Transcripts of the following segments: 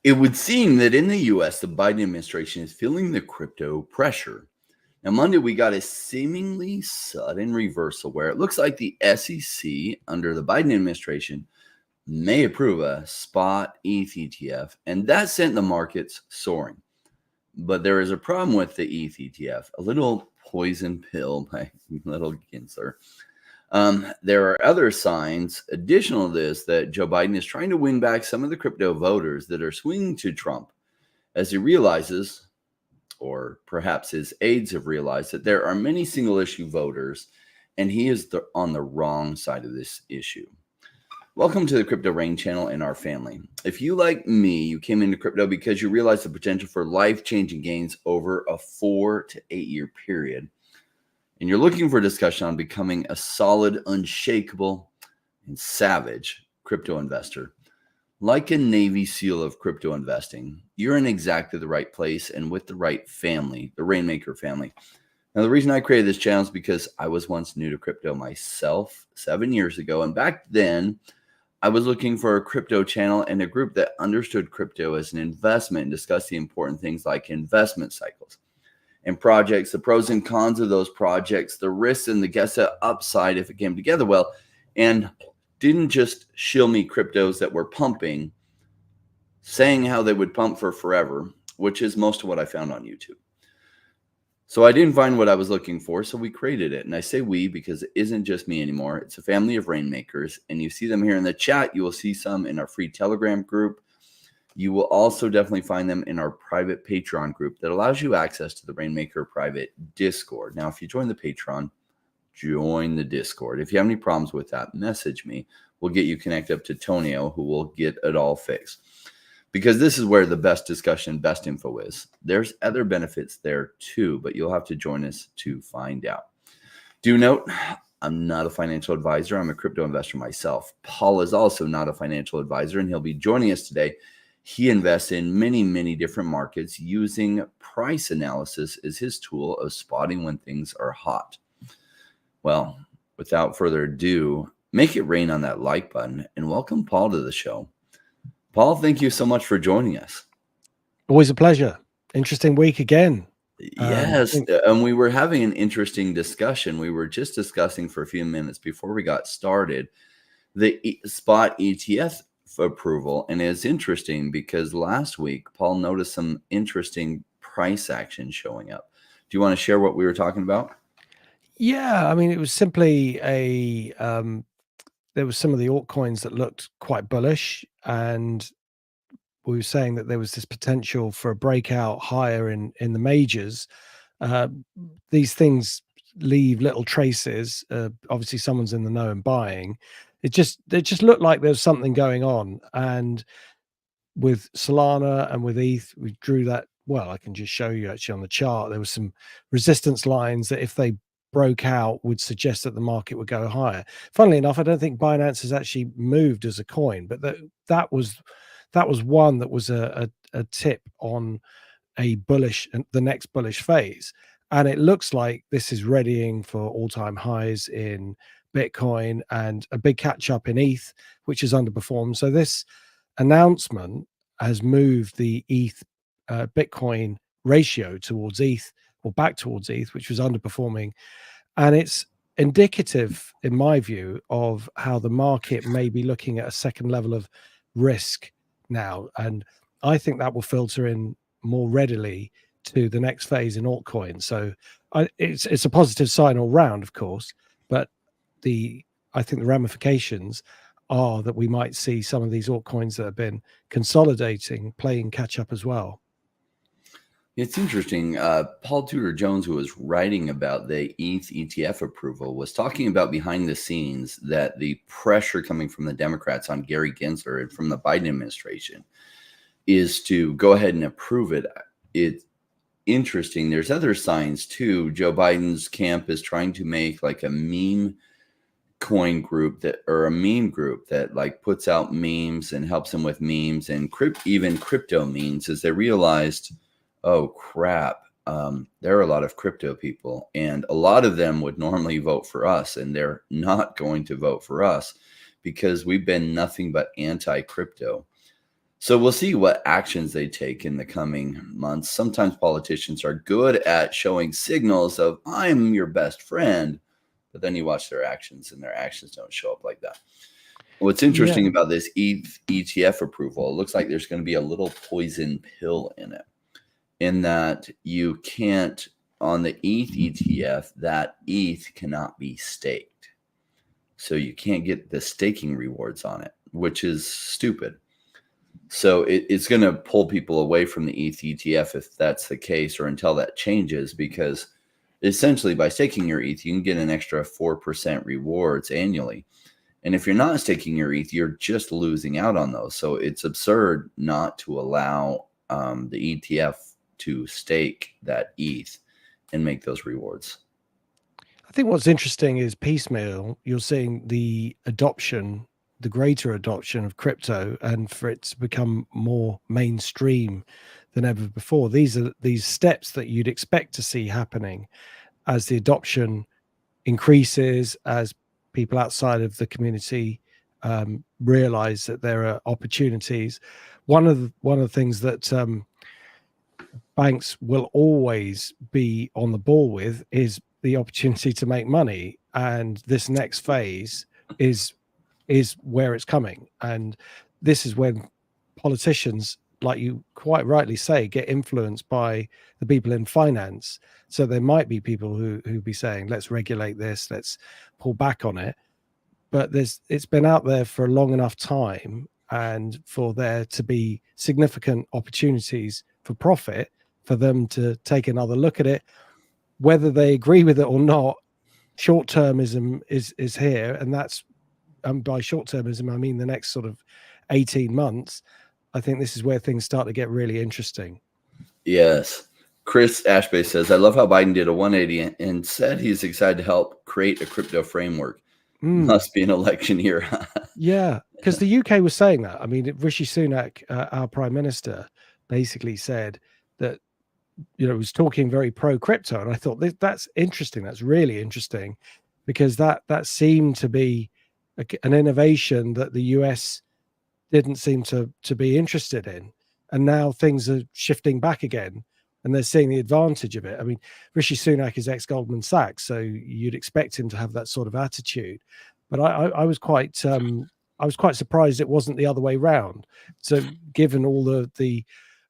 It would seem that in the US, the Biden administration is feeling the crypto pressure. Now, Monday, we got a seemingly sudden reversal where it looks like the SEC under the Biden administration may approve a spot ETH ETF, and that sent the markets soaring. But there is a problem with the ETH ETF, a little poison pill by little Gensler. There are other signs, additional to this, that Joe Biden is trying to win back some of the crypto voters that are swinging to Trump as he realizes, or perhaps his aides have realized, that there are many single issue voters and he is on the wrong side of this issue. Welcome to the Crypto Rain channel and our family. If you, like me, you came into crypto because you realized the potential for life-changing gains over a 4 to 8 year period, and you're looking for a discussion on becoming a solid, unshakable, and savage crypto investor, like a Navy SEAL of crypto investing, you're in exactly the right place and with the right family, the Rainmaker family. Now, the reason I created this channel is because I was once new to crypto myself 7 years ago, and back then, I was looking for a crypto channel and a group that understood crypto as an investment and discussed the important things like investment cycles and projects, the pros and cons of those projects, the risks and the guess upside if it came together well, and didn't just shill me cryptos that were pumping, saying how they would pump for forever, which is most of what I found on YouTube. So I didn't find what I was looking for, so we created it. And I say we because it isn't just me anymore. It's a family of Rainmakers, and you see them here in the chat. You will see some in our free Telegram group. You will also definitely find them in our private Patreon group that allows you access to the Rainmaker private Discord. Now, if you join the Patreon, join the Discord. If you have any problems with that, message me. We'll get you connected up to Tonio, who will get it all fixed. Because this is where the best discussion, best info is. There's other benefits there too, but you'll have to join us to find out. Do note, I'm not a financial advisor. I'm a crypto investor myself. Paul is also not a financial advisor, and he'll be joining us today. He invests in many, many different markets using price analysis as his tool of spotting when things are hot. Well, without further ado, make it rain on that like button and welcome Paul to the show. Paul, thank you so much for joining us. Always a pleasure. Interesting week again. Yes, and we were having an interesting discussion. We were just discussing for a few minutes before we got started the spot ETF approval, and it's interesting because last week Paul noticed some interesting price action showing up. Do you want to share what we were talking about? Yeah, I mean, it was simply there was some of the altcoins that looked quite bullish, and we were saying that there was this potential for a breakout higher in the majors. These things leave little traces. Obviously, someone's in the know and buying. It just looked like there was something going on. And with Solana and with ETH, we drew that. Well, I can just show you actually on the chart. There was some resistance lines that if they broke out would suggest that the market would go higher. Funnily enough, I don't think Binance has actually moved as a coin, but that was one that was a tip on a bullish and the next bullish phase. And it looks like this is readying for all-time highs in Bitcoin and a big catch up in ETH, which has underperformed. So this announcement has moved the ETH Bitcoin ratio towards ETH, or back towards ETH, which was underperforming. And it's indicative, in my view, of how the market may be looking at a second level of risk now. And I think that will filter in more readily to the next phase in altcoins. So it's a positive sign all round, of course, but I think the ramifications are that we might see some of these altcoins that have been consolidating playing catch up as well. It's interesting. Paul Tudor Jones, who was writing about the ETH ETF approval, was talking about behind the scenes that the pressure coming from the Democrats on Gary Gensler and from the Biden administration is to go ahead and approve it. It's interesting. There's other signs too. Joe Biden's camp is trying to make like a meme coin group or a meme group that like puts out memes and helps them with memes and even crypto memes, as they realized, oh crap, there are a lot of crypto people and a lot of them would normally vote for us, and they're not going to vote for us because we've been nothing but anti-crypto. So we'll see what actions they take in the coming months. Sometimes politicians are good at showing signals of I'm your best friend, but then you watch their actions and their actions don't show up like that. What's interesting Yeah. about this ETH ETF approval, it looks like there's going to be a little poison pill in it, in that you can't, on the ETH ETF, that ETH cannot be staked. So you can't get the staking rewards on it, which is stupid. So it's going to pull people away from the ETH ETF if that's the case, or until that changes, because essentially by staking your ETH, you can get an extra 4% rewards annually. And if you're not staking your ETH, you're just losing out on those. So it's absurd not to allow the ETF to stake that ETH and make those rewards. I think what's interesting is piecemeal, you're seeing the adoption, the greater adoption of crypto, and for it to become more mainstream than ever before. These are these steps that you'd expect to see happening as the adoption increases, as people outside of the community realize that there are opportunities. One of the things that banks will always be on the ball with is the opportunity to make money, and this next phase is where it's coming. And this is when politicians, like you quite rightly say, get influenced by the people in finance. So there might be people who be saying, let's regulate this, let's pull back on it. But it's been out there for a long enough time, and for there to be significant opportunities for profit, for them to take another look at it, whether they agree with it or not. Short-termism is here, and that's, by short-termism I mean the next sort of 18 months. I think this is where things start to get really interesting. Yes. Chris Ashbay says, I love how Biden did a 180 and said he's excited to help create a crypto framework. Must be an election year. Yeah, because the UK was saying that. I mean, Rishi Sunak, our prime minister, basically said that, was talking very pro crypto, and I thought that's interesting. That's really interesting, because that seemed to be an innovation that the US didn't seem to be interested in, and now things are shifting back again, and they're seeing the advantage of it. I mean, Rishi Sunak is ex Goldman Sachs, so you'd expect him to have that sort of attitude. But I was quite surprised it wasn't the other way round. So given all the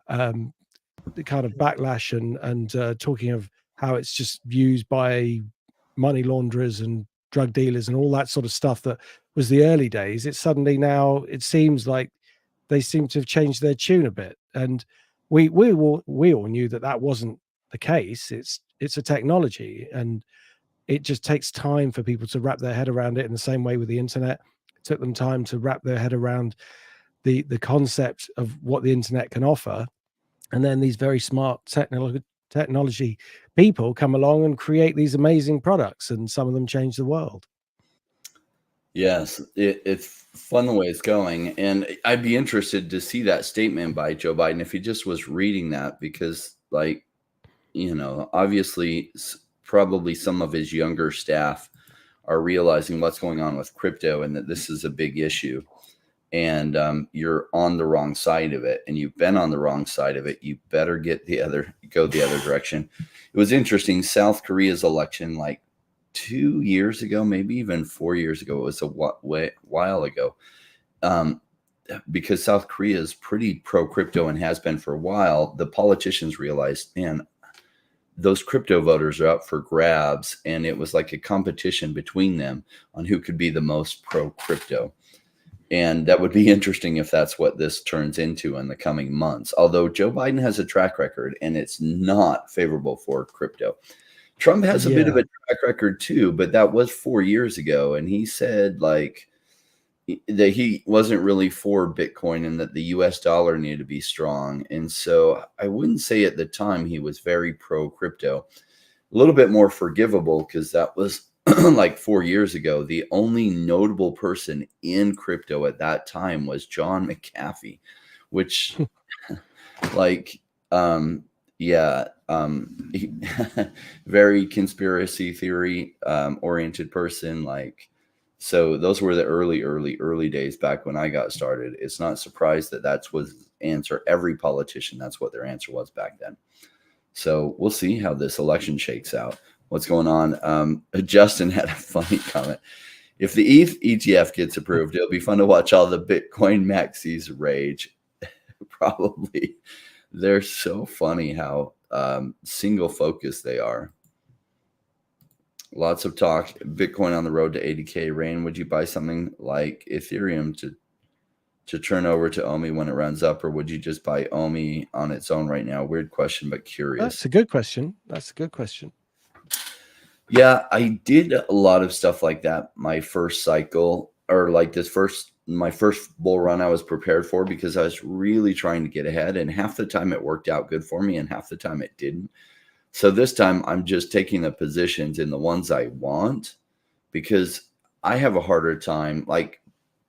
kind of backlash and talking of how it's just used by money launderers and drug dealers and all that sort of stuff that was the early days, it's suddenly now, it seems like they seem to have changed their tune a bit. And we all knew that wasn't the case. It's a technology, and it just takes time for people to wrap their head around it, in the same way with the internet. It took them time to wrap their head around the concept of what the internet can offer. And then these very smart technology people come along and create these amazing products, and some of them change the world. Yes, it's fun the way it's going. And I'd be interested to see that statement by Joe Biden if he just was reading that, because, like, obviously, probably some of his younger staff are realizing what's going on with crypto and that this is a big issue. And you're on the wrong side of it, and you've been on the wrong side of it. You better go the other direction. It was interesting. South Korea's election, like 2 years ago, maybe even 4 years ago, it was a while ago, because South Korea is pretty pro crypto and has been for a while. The politicians realized, man, those crypto voters are up for grabs, and it was like a competition between them on who could be the most pro crypto. And that would be interesting if that's what this turns into in the coming months. Although Joe Biden has a track record, and it's not favorable for crypto. Trump has a bit of a track record too, but that was 4 years ago. And he said, like, that he wasn't really for Bitcoin and that the US dollar needed to be strong. And so I wouldn't say at the time he was very pro crypto. A little bit more forgivable because that was like 4 years ago. The only notable person in crypto at that time was John McAfee, which like, very conspiracy theory oriented person. Like, So those were the early days back when I got started. It's not surprised that that's was answer. Every politician, that's what their answer was back then. So we'll see how this election shakes out. What's going on? Justin had a funny comment. If the ETH ETF gets approved, it'll be fun to watch all the Bitcoin maxis rage. Probably. They're so funny how single focused they are. Lots of talk. Bitcoin on the road to 80K. Rain, would you buy something like Ethereum to turn over to OMI when it runs up, or would you just buy OMI on its own right now? Weird question, but curious. That's a good question. That's a good question. Yeah, I did a lot of stuff like that my first cycle, or like my first bull run I was prepared for, because I was really trying to get ahead, and half the time it worked out good for me and half the time it didn't. So this time I'm just taking the positions in the ones I want, because I have a harder time. Like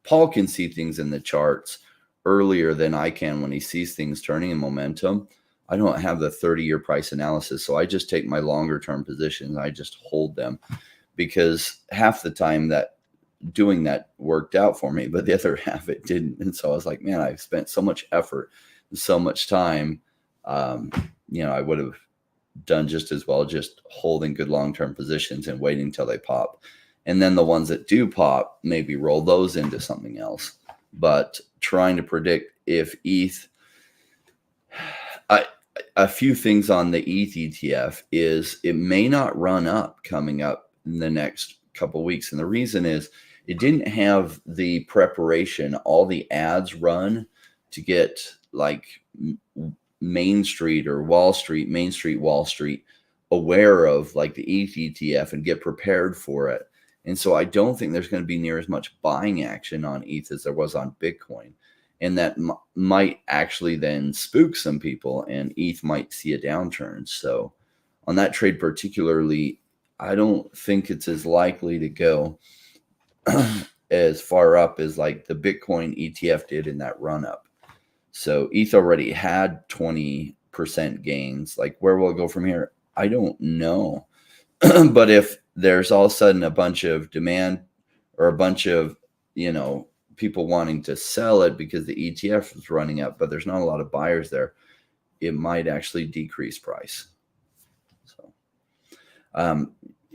Paul can see things in the charts earlier than I can when he sees things turning in momentum. I don't have the 30-year price analysis, so I just take my longer term positions. I just hold them, because half the time that doing that worked out for me, but the other half it didn't. And so I was like, man, I've spent so much effort, so much time. I would have done just as well just holding good long-term positions and waiting until they pop. And then the ones that do pop, maybe roll those into something else. But trying to predict if ETH, a few things on the ETH ETF is it may not run up coming up in the next couple of weeks. And the reason is it didn't have the preparation, all the ads run to get like Main Street or Wall Street, Main Street, Wall Street aware of like the ETH ETF and get prepared for it. And so I don't think there's going to be near as much buying action on ETH as there was on Bitcoin. And that might actually then spook some people, and ETH might see a downturn. So on that trade particularly, I don't think it's as likely to go as far up as like the Bitcoin ETF did in that run up. So ETH already had 20% gains. Like where will it go from here? I don't know. But if there's all of a sudden a bunch of demand or a bunch of, people wanting to sell it because the ETF is running up, but there's not a lot of buyers there, it might actually decrease price. So,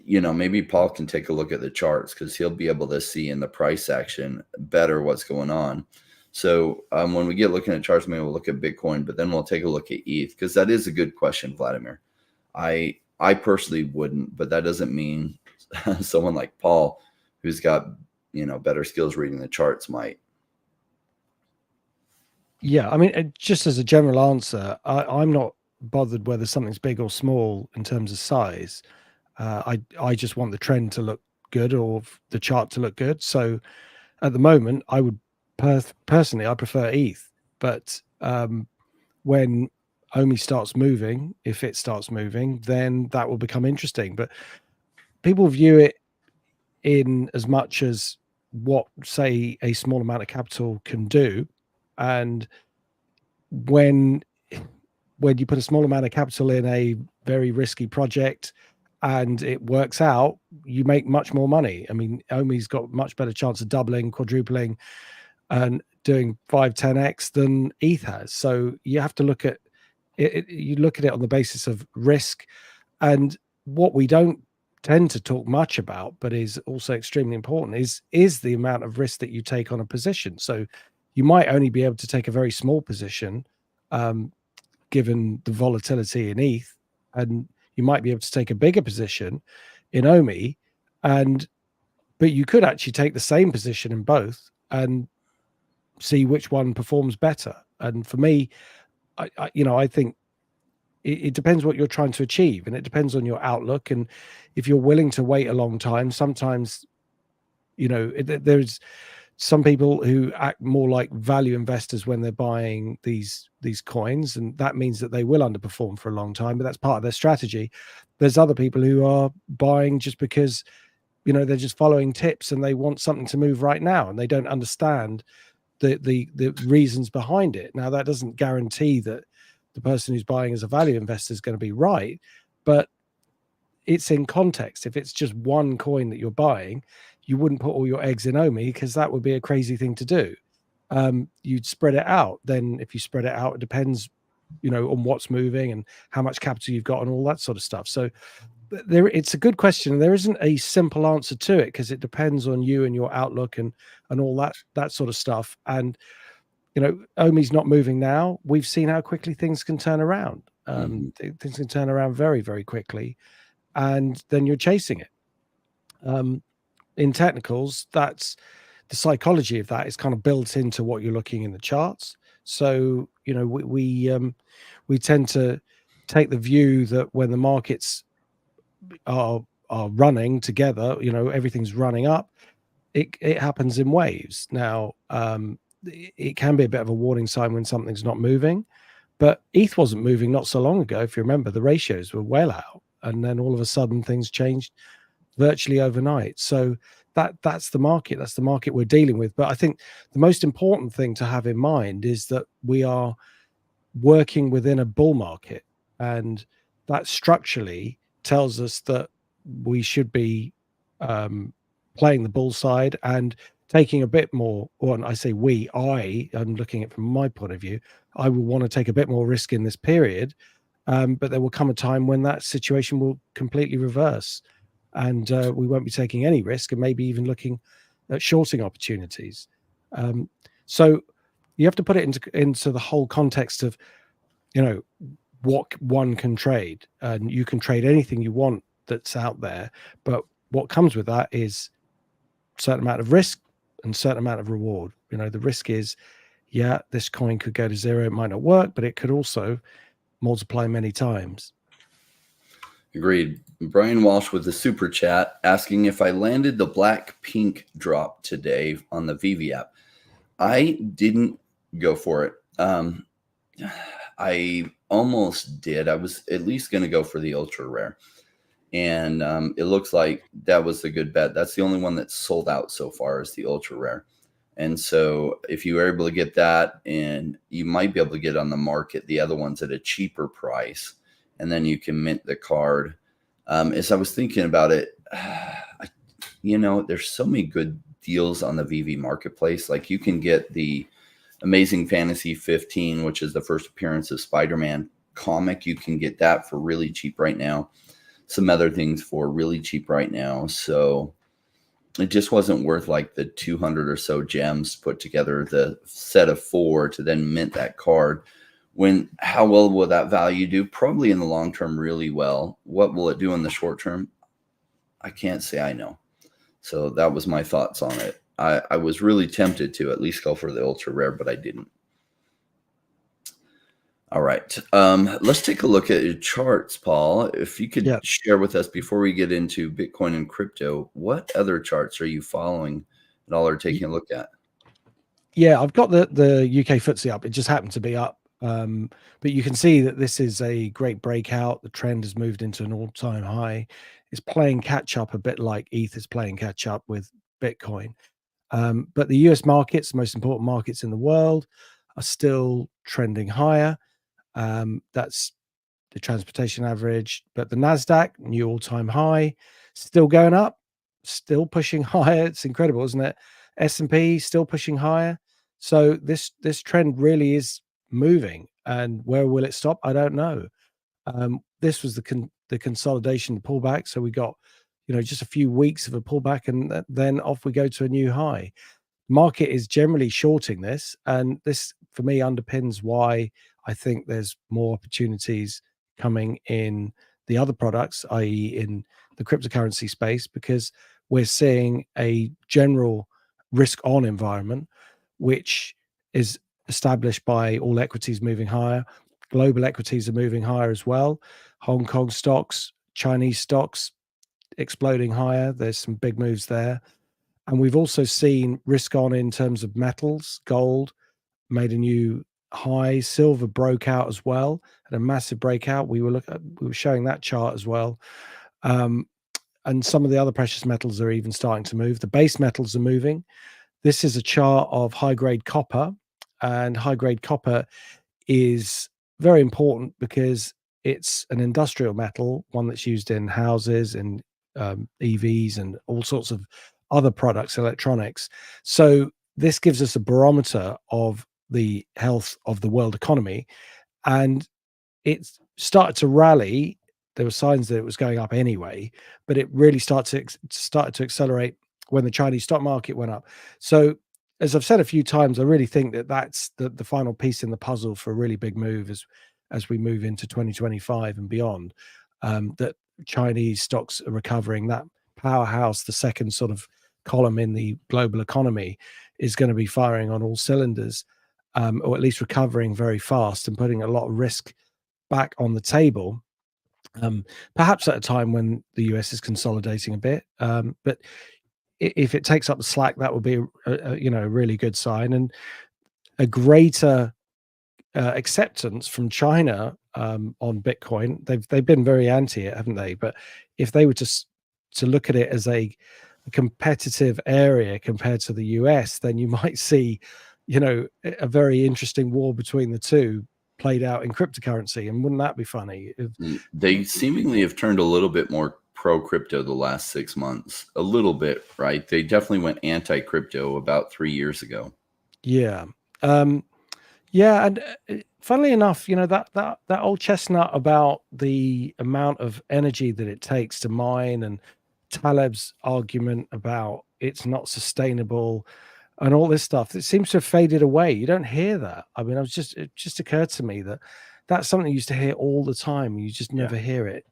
maybe Paul can take a look at the charts, because he'll be able to see in the price action better what's going on. So when we get looking at charts, maybe we'll look at Bitcoin, but then we'll take a look at ETH, because that is a good question, Vladimir. I personally wouldn't, but that doesn't mean someone like Paul, who's got better skills reading the charts, might. Yeah, I mean, just as a general answer, I'm not bothered whether something's big or small in terms of size. I just want the trend to look good, or the chart to look good. So at the moment, I would personally, I prefer ETH. But when OMI starts moving, if it starts moving, then that will become interesting. But people view it in as much as what, say, a small amount of capital can do. And when you put a small amount of capital in a very risky project and it works out, you make much more money. I mean, OMI's got much better chance of doubling, quadrupling, and doing 5-10x than ETH has. So you have to look at it. You look at it on the basis of risk. And what we don't tend to talk much about, but is also extremely important, is the amount of risk that you take on a position. So you might only be able to take a very small position, given the volatility in ETH, and you might be able to take a bigger position in OMI, but you could actually take the same position in both and see which one performs better. And for me, I think it depends what you're trying to achieve, and it depends on your outlook. And if you're willing to wait a long time, sometimes, there's some people who act more like value investors when they're buying these coins, and that means that they will underperform for a long time, but that's part of their strategy. There's other people who are buying just because, they're just following tips and they want something to move right now, and they don't understand the reasons behind it. Now, that doesn't guarantee that the person who's buying as a value investor is going to be right, but it's in context. If it's just one coin that you're buying, you wouldn't put all your eggs in OMI, because that would be a crazy thing to do. You'd spread it out. Then if you spread it out, it depends, on what's moving and how much capital you've got and all that sort of stuff. So it's a good question. There isn't a simple answer to it, because it depends on you and your outlook and all that sort of stuff. And OMI's not moving now. We've seen how quickly things can turn around. Things can turn around very, very quickly, and then you're chasing it. In technicals, that's the psychology of that is kind of built into what you're looking in the charts. So we tend to take the view that when the markets are running together, everything's running up, it happens in waves. Now, it can be a bit of a warning sign when something's not moving, but ETH wasn't moving not so long ago. If you remember, the ratios were well out, and then all of a sudden things changed virtually overnight. So that's the market. That's the market we're dealing with. But I think the most important thing to have in mind is that we are working within a bull market, and that structurally tells us that we should be playing the bull side and taking a bit more, or I say I'm looking at it from my point of view, I will want to take a bit more risk in this period, but there will come a time when that situation will completely reverse, and we won't be taking any risk, and maybe even looking at shorting opportunities. So you have to put it into the whole context of, what one can trade, and you can trade anything you want that's out there, but what comes with that is a certain amount of risk and a certain amount of reward. The risk is, this coin could go to zero, it might not work, but it could also multiply many times. Agreed. Brian Walsh with the super chat asking if I landed the black pink drop today on the DEVVE app. I didn't go for it. I almost did. I was at least going to go for the ultra rare, and it looks like that was a good bet. That's the only one that's sold out so far, is the ultra rare. And so if you were able to get that, and you might be able to get on the market the other ones at a cheaper price, and then you can mint the card. As I was thinking about it, there's so many good deals on the DEVVE marketplace. Like, you can get the Amazing Fantasy 15, which is the first appearance of Spider-Man comic. You can get that for really cheap right now. Some other things for really cheap right now. So it just wasn't worth like the 200 or so gems put together, the set of 4 to then mint that card. How well will that value do? Probably in the long term, really well. What will it do in the short term? I can't say I know. So that was my thoughts on it. I was really tempted to at least go for the ultra rare, but I didn't. All right. Let's take a look at your charts, Paul. If you could share with us before we get into Bitcoin and crypto, what other charts are you following at all or taking a look at? Yeah, I've got the UK FTSE up. It just happened to be up. But you can see that this is a great breakout. The trend has moved into an all-time high. It's playing catch up a bit like ETH is playing catch up with Bitcoin. But the US markets, the most important markets in the world, are still trending higher. That's the transportation average. But the NASDAQ, new all-time high, still going up, still pushing higher. It's incredible, isn't it? S&P still pushing higher. So this trend really is moving. And where will it stop? I don't know. This was the consolidation, the pullback. So we got, just a few weeks of a pullback, and then off we go to a new high. Market is generally shorting this, and this for me underpins why I think there's more opportunities coming in the other products, i.e. in the cryptocurrency space, because we're seeing a general risk on environment, which is established by all equities moving higher. Global equities are moving higher as well. Hong Kong stocks, Chinese stocks exploding higher. There's some big moves there. And we've also seen risk on in terms of metals. Gold made a new high. Silver broke out as well, had a massive breakout. We were showing that chart as well. And some of the other precious metals are even starting to move. The base metals are moving. This is a chart of high-grade copper, and high-grade copper is very important because it's an industrial metal, one that's used in houses and EVs and all sorts of other products, electronics. So this gives us a barometer of the health of the world economy, and it started to rally. There were signs that it was going up anyway, but it really started to accelerate when the Chinese stock market went up. So, as I've said a few times, I really think that that's the final piece in the puzzle for a really big move as we move into 2025 and beyond. That Chinese stocks are recovering. That powerhouse, the second sort of column in the global economy, is going to be firing on all cylinders, or at least recovering very fast and putting a lot of risk back on the table, perhaps at a time when the US is consolidating a bit. But if it takes up the slack, that would be a really good sign, and a greater acceptance from China on Bitcoin. They've been very anti it, haven't they? But if they were to look at it as a competitive area compared to the US, then you might see, a very interesting war between the two played out in cryptocurrency. And wouldn't that be funny? They seemingly have turned a little bit more pro crypto the last 6 months, a little bit, right? They definitely went anti crypto about 3 years ago. Yeah. Yeah, and funnily enough, that old chestnut about the amount of energy that it takes to mine, and Taleb's argument about it's not sustainable, and all this stuff, it seems to have faded away. You don't hear that. I mean, it just occurred to me that that's something you used to hear all the time. You just never hear it.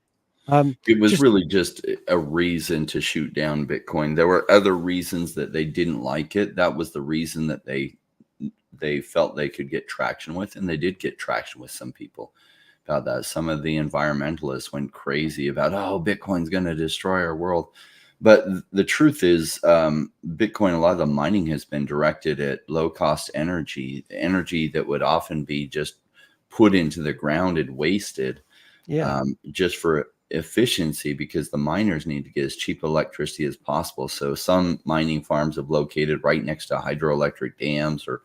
It was Just really just a reason to shoot down Bitcoin. There were other reasons that they didn't like it. That was the reason that they felt they could get traction with, and they did get traction with some people about that. Some of the environmentalists went crazy about, oh, Bitcoin's going to destroy our world. But the truth is, Bitcoin, a lot of the mining has been directed at low cost energy that would often be just put into the ground and wasted, yeah, just for efficiency, because the miners need to get as cheap electricity as possible. So some mining farms have located right next to hydroelectric dams or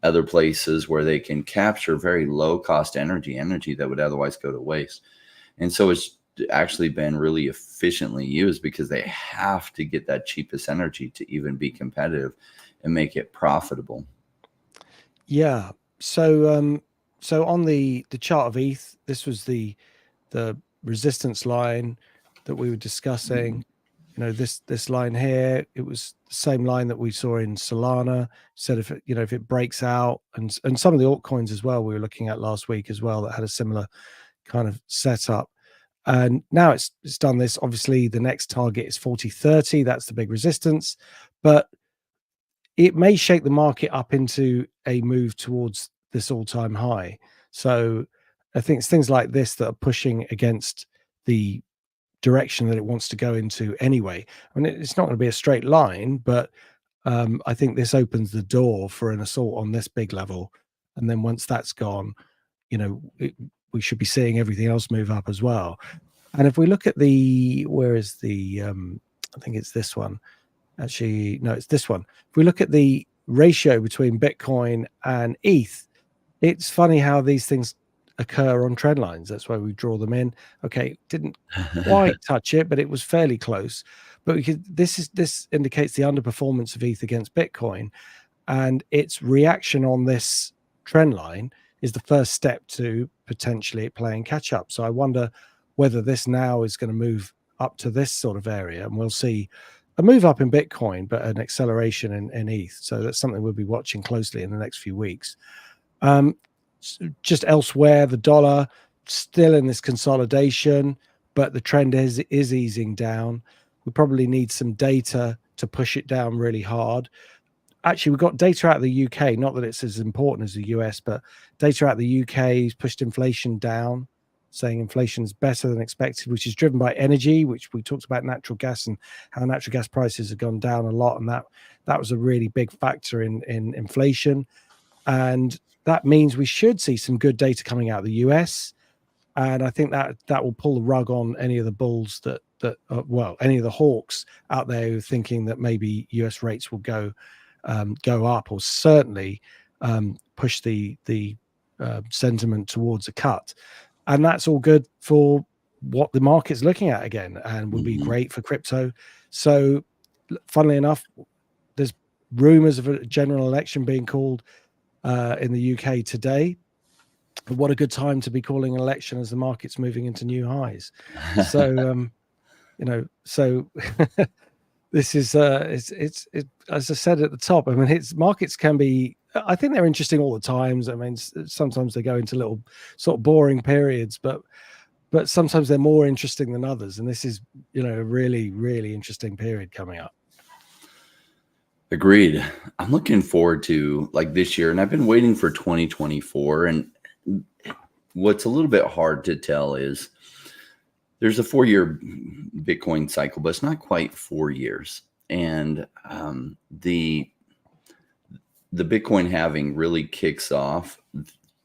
other places where they can capture very low cost energy that would otherwise go to waste. And so it's actually been really efficiently used because they have to get that cheapest energy to even be competitive and make it profitable. yeah. So on the chart of ETH, this was the resistance line that we were discussing. This line here, it was the same line that we saw in Solana. Said if it breaks out, and some of the altcoins as well we were looking at last week as well that had a similar kind of setup. And now it's done this. Obviously, the next target is 40.30. That's the big resistance, but it may shake the market up into a move towards this all-time high. So I think it's things like this that are pushing against the direction that it wants to go into anyway. I mean, it's not going to be a straight line, but I think this opens the door for an assault on this big level. And then once that's gone, we should be seeing everything else move up as well. And if we look at where is the, I think it's this one. Actually, no, it's this one. If we look at the ratio between Bitcoin and ETH, it's funny how these things occur on trend lines. That's why we draw them in. Okay, didn't quite touch it, but it was fairly close. But this indicates the underperformance of ETH against Bitcoin, and its reaction on this trend line is the first step to potentially playing catch up. So I wonder whether this now is going to move up to this sort of area, and we'll see a move up in Bitcoin, but an acceleration in ETH. So that's something we'll be watching closely in the next few weeks. Just elsewhere, the dollar still in this consolidation, but the trend is easing down. We probably need some data to push it down really hard. Actually, we've got data out of the UK, not that it's as important as the US, but data out of the UK has pushed inflation down, saying inflation is better than expected, which is driven by energy, which we talked about natural gas and how natural gas prices have gone down a lot. And that was a really big factor in inflation. And that means we should see some good data coming out of the US. And I think that will pull the rug on any of the bulls any of the hawks out there who are thinking that maybe US rates will go up, or certainly push the sentiment towards a cut. And that's all good for what the market's looking at again, and will be great for crypto. So funnily enough, there's rumors of a general election being called in the UK today. What a good time to be calling an election as the market's moving into new highs. So, so this is it's as I said at the top. I mean, markets can be. I think they're interesting all the times. I mean, sometimes they go into little sort of boring periods, but sometimes they're more interesting than others. And this is, a really, really interesting period coming up. Agreed. I'm looking forward to like this year, and I've been waiting for 2024. And what's a little bit hard to tell is there's a 4-year Bitcoin cycle, but it's not quite 4 years. And the Bitcoin halving really kicks off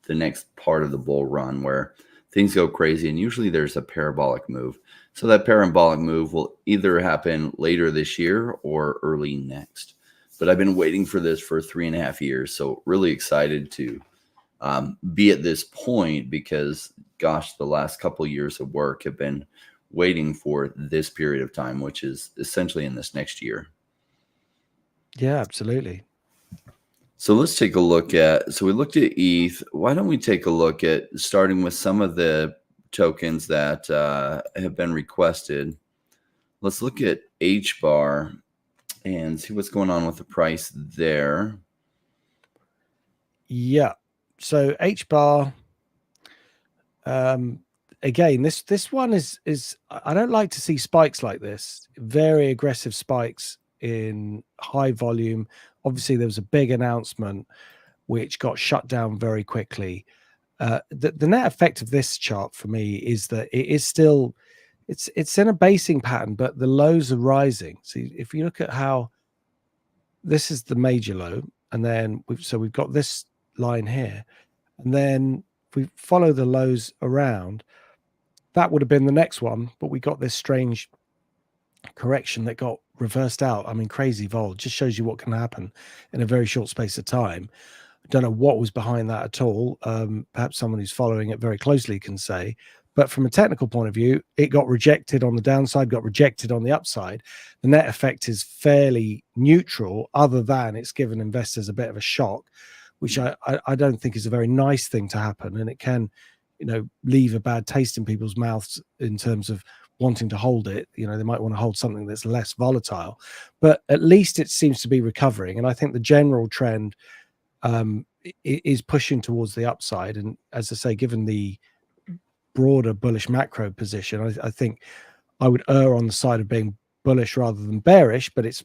the next part of the bull run where things go crazy, and usually there's a parabolic move. So that parabolic move will either happen later this year or early next. But I've been waiting for this for 3.5 years. So really excited to be at this point because, gosh, the last couple of years of work have been waiting for this period of time, which is essentially in this next year. Yeah, absolutely. So let's take a look at, so we looked at ETH. Why don't we take a look at starting with some of the tokens that have been requested. Let's look at HBAR and see what's going on with the price there. Yeah. So HBAR, again, this one is I don't like to see spikes like this, very aggressive spikes in high volume. Obviously, there was a big announcement which got shut down very quickly. The net effect of this chart for me is that it is still, it's in a basing pattern, but the lows are rising. So if you look at how this is the major low, and then we've got this line here, and then we follow the lows around, that would have been the next one, but we got this strange correction that got reversed out. I mean, crazy vol. Just shows you what can happen in a very short space of time. I don't know what was behind that at all. Perhaps someone who's following it very closely can say. But from a technical point of view, it got rejected on the downside, got rejected on the upside. The net effect is fairly neutral, other than it's given investors a bit of a shock, which I don't think is a very nice thing to happen. And it can, leave a bad taste in people's mouths in terms of wanting to hold it. They might want to hold something that's less volatile, but at least it seems to be recovering. And I think the general trend is pushing towards the upside. And as I say, given the broader bullish macro position, I think I would err on the side of being bullish rather than bearish, but it's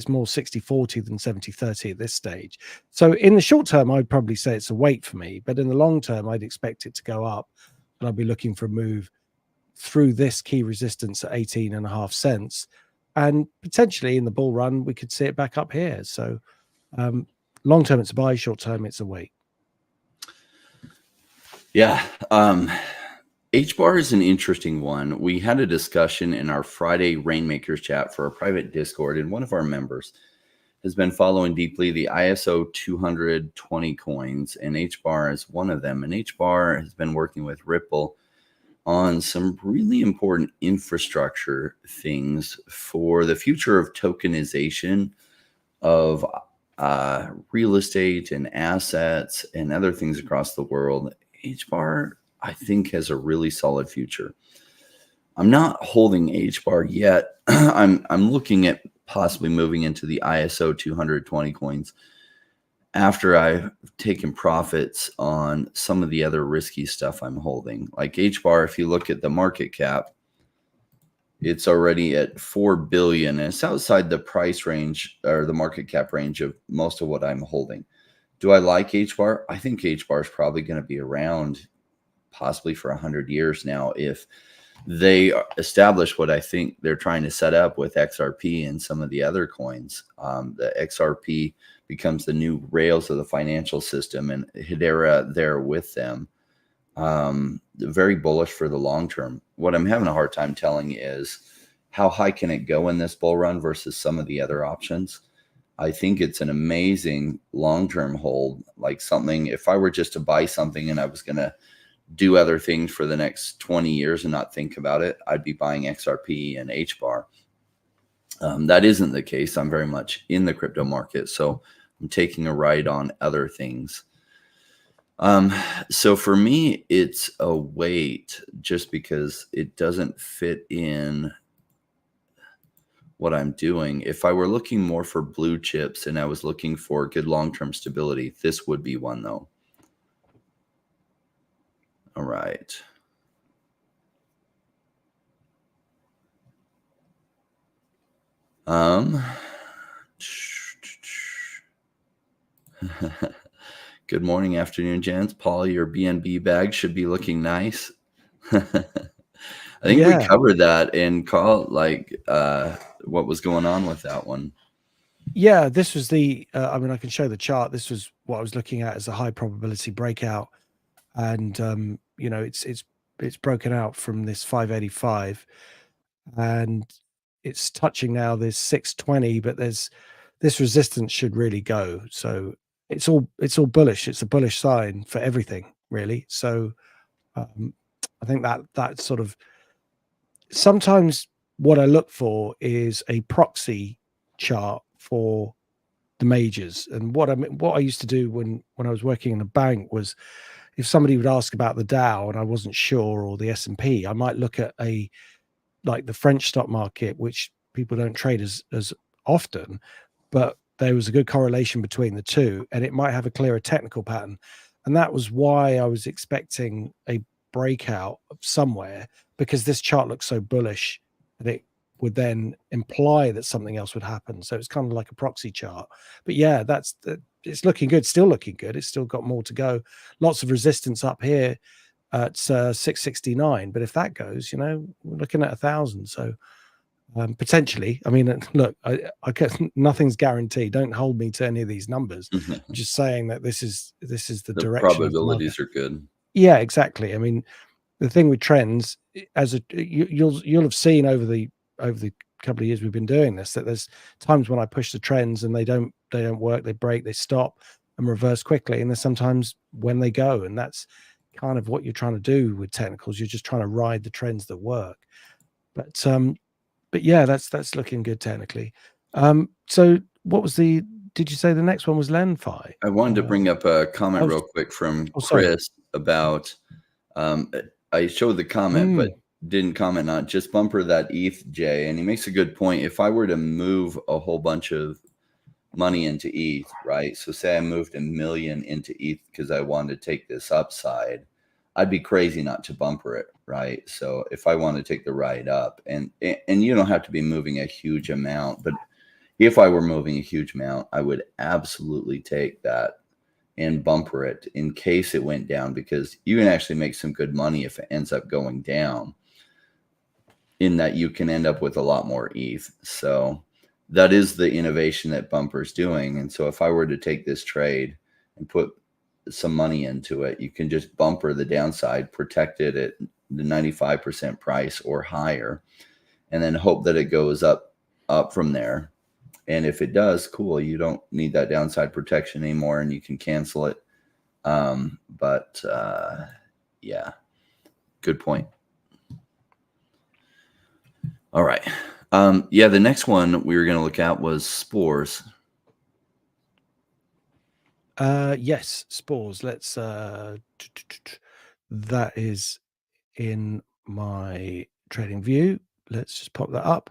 more 60-40 than 70-30 at this stage. So in the short term, I'd probably say it's a wait for me, but in the long term, I'd expect it to go up, and I'll be looking for a move through this key resistance at 18.5 cents, and potentially in the bull run we could see it back up here. So long term it's a buy, short term it's a wait. Yeah. HBAR is an interesting one. We had a discussion in our Friday Rainmakers chat for a private Discord, and one of our members has been following deeply the ISO 220 coins, and HBAR is one of them. And HBAR has been working with Ripple on some really important infrastructure things for the future of tokenization of real estate and assets and other things across the world. HBAR, I think, has a really solid future. I'm not holding HBAR yet. I'm looking at possibly moving into the ISO 220 coins after I've taken profits on some of the other risky stuff I'm holding. Like HBAR, if you look at the market cap, it's already at 4 billion, and it's outside the price range or the market cap range of most of what I'm holding. Do I like HBAR? I think HBAR is probably going to be around possibly for 100 years now if they establish what I think they're trying to set up with XRP and some of the other coins. The XRP becomes the new rails of the financial system, and Hedera there with them. Very bullish for the long term. What I'm having a hard time telling is how high can it go in this bull run versus some of the other options. I think it's an amazing long-term hold, like something, if I were just to buy something and I was going to do other things for the next 20 years and not think about it, I'd be buying XRP and HBAR. That isn't the case. I'm very much in the crypto market, so I'm taking a ride on other things. So for me, it's a wait just because it doesn't fit in what I'm doing. If I were looking more for blue chips and I was looking for good long-term stability, this would be one though. All right. Good morning, afternoon, gents. Paul, your BNB bag should be looking nice. I think we covered that and call like what was going on with that one. Yeah, this was the I mean, I can show the chart. This was what I was looking at as a high probability breakout. And you know, it's broken out from this 585 and it's touching now this 620, but there's this resistance should really go. So it's all bullish. It's a bullish sign for everything, really. So I think that sort of sometimes what I look for is a proxy chart for the majors. And what I used to do when I was working in a bank was if somebody would ask about the Dow and I wasn't sure, or the S&P, I might look at like the French stock market, which people don't trade as often, but there was a good correlation between the two, and it might have a clearer technical pattern. And that was why I was expecting a breakout somewhere, because this chart looks so bullish that it would then imply that something else would happen. So it's kind of like a proxy chart. But yeah, it's looking good, still looking good. It's still got more to go. Lots of resistance up here at 669. But if that goes, you know, we're looking at 1,000. So potentially, I mean, look, I guess nothing's guaranteed. Don't hold me to any of these numbers. I'm just saying that this is the direction. Probabilities are good. Yeah, exactly. I mean, the thing with trends, you'll have seen over the couple of years we've been doing this, that there's times when I push the trends and they don't work, they break, they stop and reverse quickly, and there's sometimes when they go, and that's kind of what you're trying to do with technicals. You're just trying to ride the trends that work. But yeah, that's looking good technically. So what was did you say the next one was Lenfi? I wanted to bring up a comment real quick from Chris about I showed the comment but didn't comment on it. Just bumper that ETH, Jay, and he makes a good point. If I were to move a whole bunch of money into ETH, right? So say I moved $1 million into ETH because I wanted to take this upside, I'd be crazy not to bumper it, right? So if I want to take the ride up, and you don't have to be moving a huge amount, but if I were moving a huge amount, I would absolutely take that and bumper it in case it went down, because you can actually make some good money if it ends up going down, in that you can end up with a lot more ETH. So that is the innovation that Bumper's doing. And so if I were to take this trade and put some money into it, you can just bumper the downside, protect it at the 95% price or higher, and then hope that it goes up from there. And if it does, cool, you don't need that downside protection anymore and you can cancel it. Yeah, good point. All right. Yeah, the next one we were going to look at was Spores. Yes, Spores. Let's that is in my trading view. Let's just pop that up.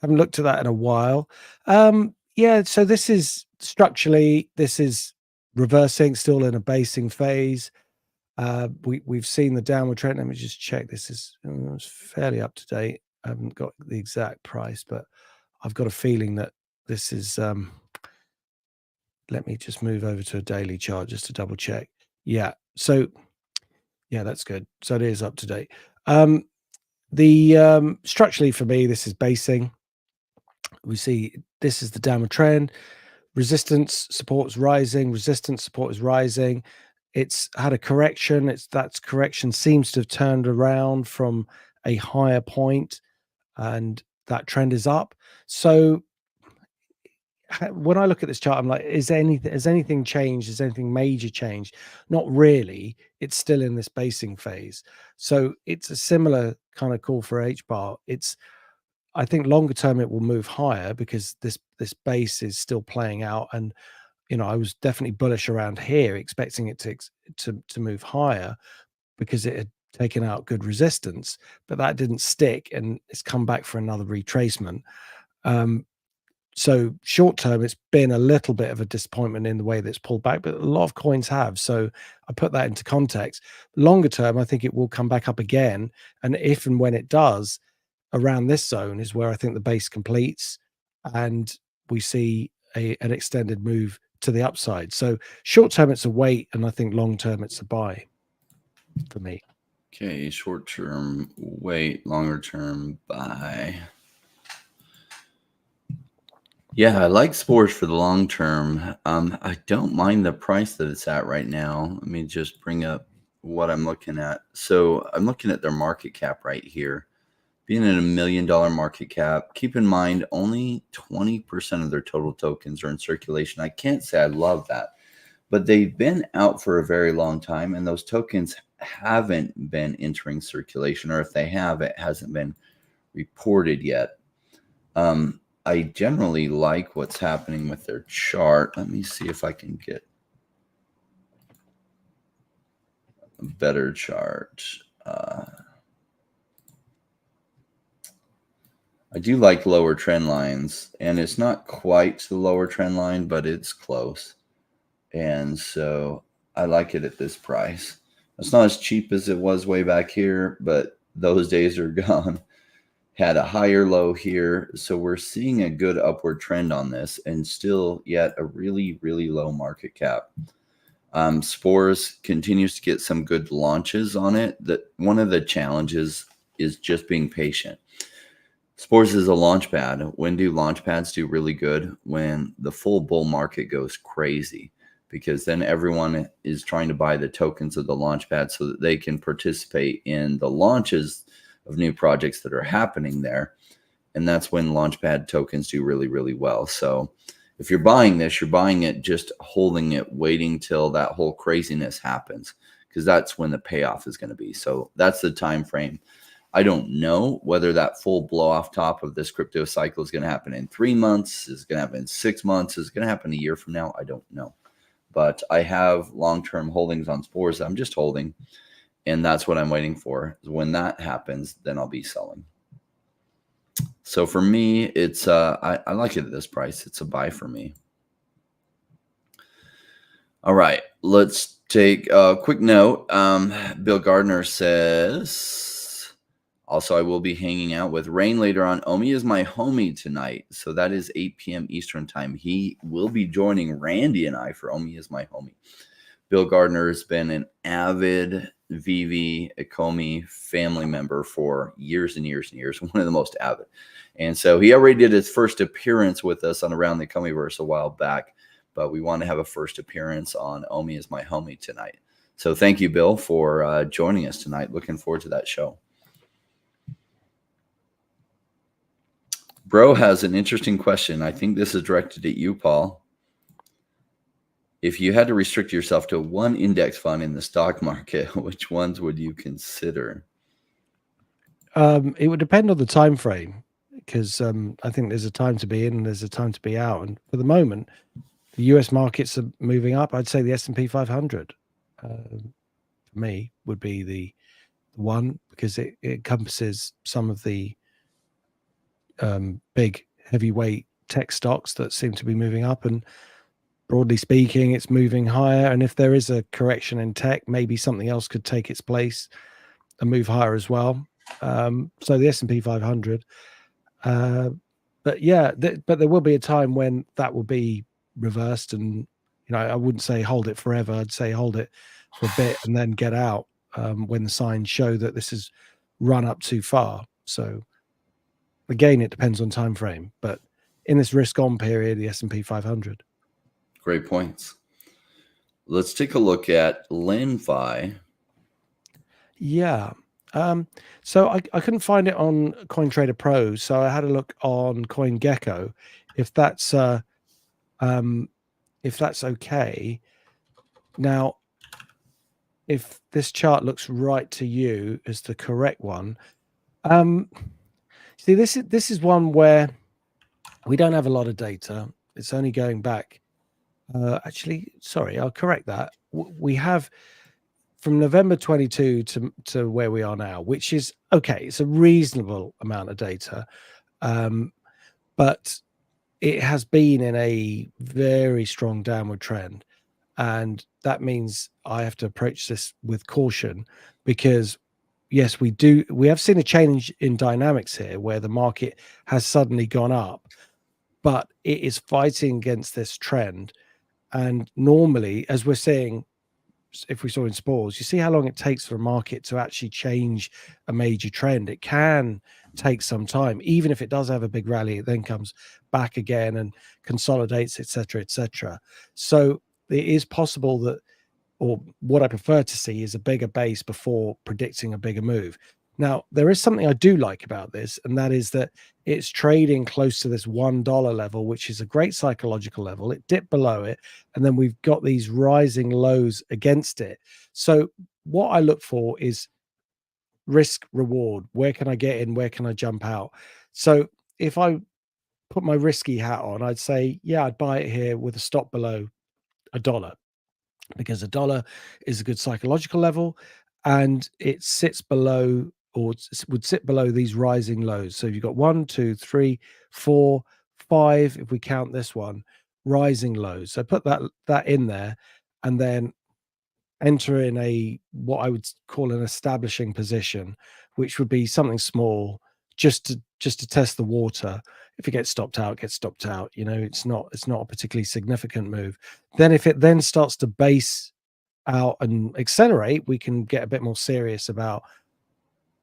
Haven't looked at that in a while. Yeah, so this is structurally, this is reversing, still in a basing phase. We've seen the downward trend. Let me just check. This is it's fairly up to date. I haven't got the exact price, but I've got a feeling that this is let me just move over to a daily chart just to double check. Yeah, so yeah, that's good. So it is up to date. Structurally for me, this is basing. We see this is the downward trend. Resistance support is rising. Resistance support is rising. It's had a correction. That correction seems to have turned around from a higher point, and that trend is up. So when I look at this chart, I'm like, has anything changed? Has anything major changed? Not really. It's still in this basing phase. So it's a similar kind of call for HBAR. I think longer term it will move higher because this base is still playing out, and I was definitely bullish around here, expecting it to move higher because it had taken out good resistance, but that didn't stick, and it's come back for another retracement. So short term, it's been a little bit of a disappointment in the way that it's pulled back, but a lot of coins have. So I put that into context. Longer term, I think it will come back up again, and if and when it does, around this zone is where I think the base completes, and we see an extended move to the upside. So short term, it's a wait, and I think long term, it's a buy for me. Okay, short term wait, longer term buy. Yeah, I like Spores for the long term. I don't mind the price that it's at right now. Let me just bring up what I'm looking at. So I'm looking at their market cap right here. Being at $1 million market cap, keep in mind only 20% of their total tokens are in circulation. I can't say I love that, but they've been out for a very long time, and those tokens haven't been entering circulation, or if they have, it hasn't been reported yet. I generally like what's happening with their chart. Let me see if I can get a better chart. I do like lower trend lines, and it's not quite the lower trend line, but it's close. And so I like it at this price. It's not as cheap as it was way back here, but those days are gone. Had a higher low here. So we're seeing a good upward trend on this, and still yet a really, really low market cap. Spores continues to get some good launches on it. That one of the challenges is just being patient. Spores is a launch pad. When do launch pads do really good? When the full bull market goes crazy, because then everyone is trying to buy the tokens of the launch pad so that they can participate in the launches of new projects that are happening there. And that's when launchpad tokens do really, really well. So if you're buying this, you're buying it, just holding it, waiting till that whole craziness happens, because that's when the payoff is going to be. So that's the time frame. I don't know whether that full blow off top of this crypto cycle is going to happen in 3 months, is going to happen in 6 months, is going to happen a year from now. I don't know. But I have long-term holdings on Spores. I'm just holding, and that's what I'm waiting for. When that happens, then I'll be selling. So for me, it's I like it at this price. It's a buy for me. All right, let's take a quick note. Bill Gardner says, also, I will be hanging out with Rain later on. Omi is my homie tonight. So that is 8 p.m. Eastern time. He will be joining Randy and I for Omi is my homie. Bill Gardner has been an avid DEVVE Ecomi family member for years and years and years, one of the most avid. And so he already did his first appearance with us on Around the Ecomiverse a while back, but we want to have a first appearance on Omi is my homie tonight. So thank you, Bill, for joining us tonight. Looking forward to that show. Bro has an interesting question. I think this is directed at you, Paul. If you had to restrict yourself to one index fund in the stock market, which ones would you consider? It would depend on the time frame, because I think there's a time to be in and there's a time to be out. And for the moment, the US markets are moving up. I'd say the S&P 500 for me would be the one, because it encompasses some of the big heavyweight tech stocks that seem to be moving up, and broadly speaking, it's moving higher. And if there is a correction in tech, maybe something else could take its place and move higher as well. So the S&P 500. But yeah, but there will be a time when that will be reversed, and I wouldn't say hold it forever. I'd say hold it for a bit and then get out when the signs show that this has run up too far. So again, it depends on time frame, but in this risk on period, the S&P 500. Great points. Let's take a look at Lenfi. Yeah. So I couldn't find it on CoinTrader Pro, so I had a look on CoinGecko. If that's okay. Now, if this chart looks right to you as the correct one, See, this is one where we don't have a lot of data. It's only going back. Actually, sorry, I'll correct that. We have from November 22 to where we are now, which is okay. It's a reasonable amount of data, but it has been in a very strong downward trend. And that means I have to approach this with caution because, yes, we have seen a change in dynamics here where the market has suddenly gone up, but it is fighting against this trend. And normally, as we're seeing, if we saw in Spores, you see how long it takes for a market to actually change a major trend. It can take some time, even if it does have a big rally, it then comes back again and consolidates, etc., etc. So it is possible that, or what I prefer to see is a bigger base before predicting a bigger move. Now, there is something I do like about this, and that is that it's trading close to this $1 level, which is a great psychological level. It dipped below it, and then we've got these rising lows against it. So what I look for is risk reward. Where can I get in? Where can I jump out? So if I put my risky hat on, I'd say, yeah, I'd buy it here with a stop below $1. Because $1 is a good psychological level and it sits below or would sit below these rising lows. So you've got 1, 2, 3, 4, 5, if we count this one, rising lows. So put that in there and then enter in a what I would call an establishing position, which would be something small just to test the water. If it gets stopped out, it gets stopped out. You know, it's not a particularly significant move. Then if it then starts to base out and accelerate, we can get a bit more serious about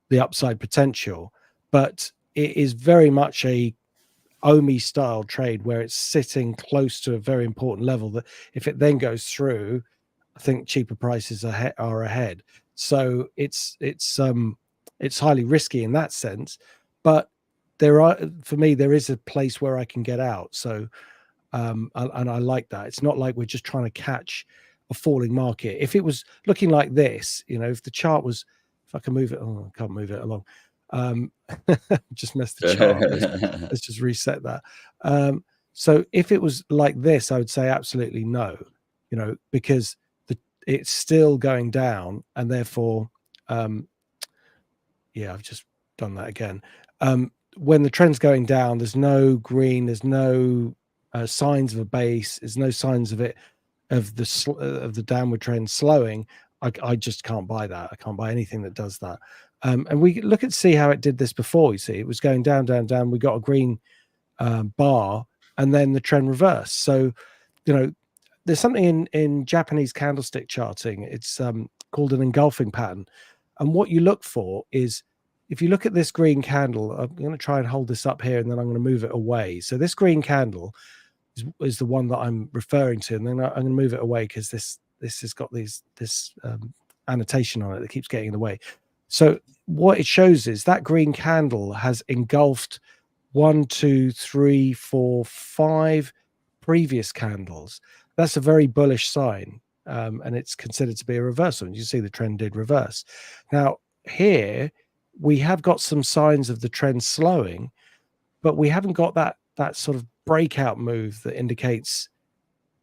the upside potential. But it is very much a OMI style trade where it's sitting close to a very important level that if it then goes through, I think cheaper prices are ahead. So it's highly risky in that sense, but for me there is a place where I can get out. So and I like that. It's not like we're just trying to catch a falling market. If it was looking like this, you know, if the chart was, if I can move it, oh, I can't move it along. Just messed the chart up. Let's just reset that. So if it was like this, I would say absolutely no, you know, because it's still going down, and therefore, yeah, I've just done that again. When the trend's going down, there's no green, there's no signs of a base, there's no signs of it of the downward trend slowing. I just can't buy that. I can't buy anything that does that. And we look at see how it did this before. You see, it was going down, down, down. We got a green bar, and then the trend reversed. So, you know, there's something in Japanese candlestick charting. It's called an engulfing pattern. And what you look for is, if you look at this green candle, I'm going to try and hold this up here and then I'm going to move it away. So this green candle is the one that I'm referring to. And then I'm going to move it away because this has got this annotation on it that keeps getting in the way. So what it shows is that green candle has engulfed 1, 2, 3, 4, 5 previous candles. That's a very bullish sign, and it's considered to be a reversal. And you see the trend did reverse. Now here we have got some signs of the trend slowing, but we haven't got that sort of breakout move that indicates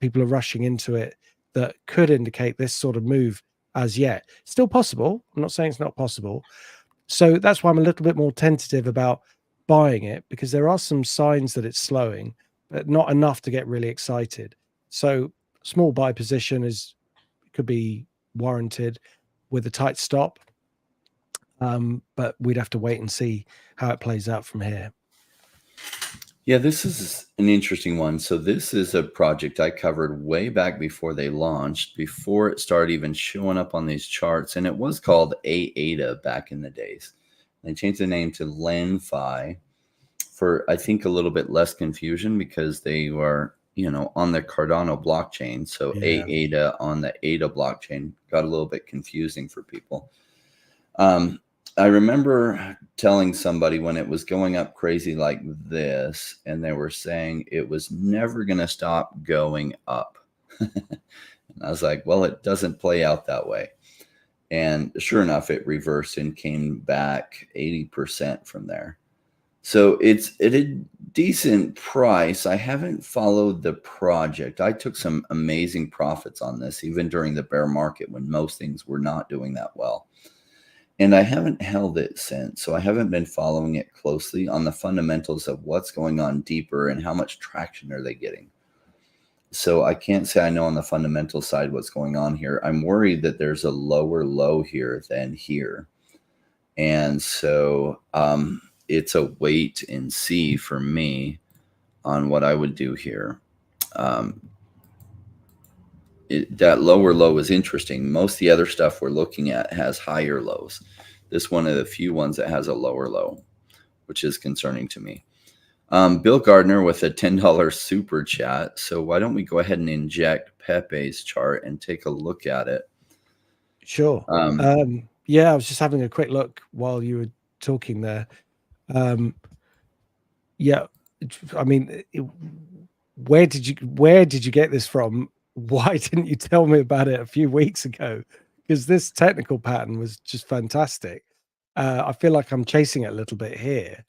people are rushing into it, that could indicate this sort of move as yet. Still possible. I'm not saying it's not possible. So that's why I'm a little bit more tentative about buying it, because there are some signs that it's slowing, but not enough to get really excited. So small buy position could be warranted with a tight stop. But we'd have to wait and see how it plays out from here. Yeah, this is an interesting one. So this is a project I covered way back before they launched, before it started even showing up on these charts. And it was called ADA back in the days. They changed the name to Lenfi for, I think, a little bit less confusion because they were, you know, on the Cardano blockchain. So Yeah. ADA on the ADA blockchain got a little bit confusing for people. I remember telling somebody when it was going up crazy like this, and they were saying it was never going to stop going up. And I was like, well, it doesn't play out that way. And sure enough, it reversed and came back 80% from there. So it's at a decent price. I haven't followed the project. I took some amazing profits on this, even during the bear market when most things were not doing that well. And I haven't held it since. So I haven't been following it closely on the fundamentals of what's going on deeper and how much traction are they getting. So I can't say I know on the fundamental side what's going on here. I'm worried that there's a lower low here than here. And so it's a wait and see for me on what I would do here. That lower low is interesting. Most of the other stuff we're looking at has higher lows. This one of the few ones that has a lower low, which is concerning to me. Bill Gardner with a $10 super chat. So why don't we go ahead and inject PEPE's chart and take a look at it? Sure. Yeah, I was just having a quick look while you were talking there. Yeah, I mean, where did you get this from? Why didn't you tell me about it a few weeks ago? Because this technical pattern was just fantastic. I feel like I'm chasing it a little bit here,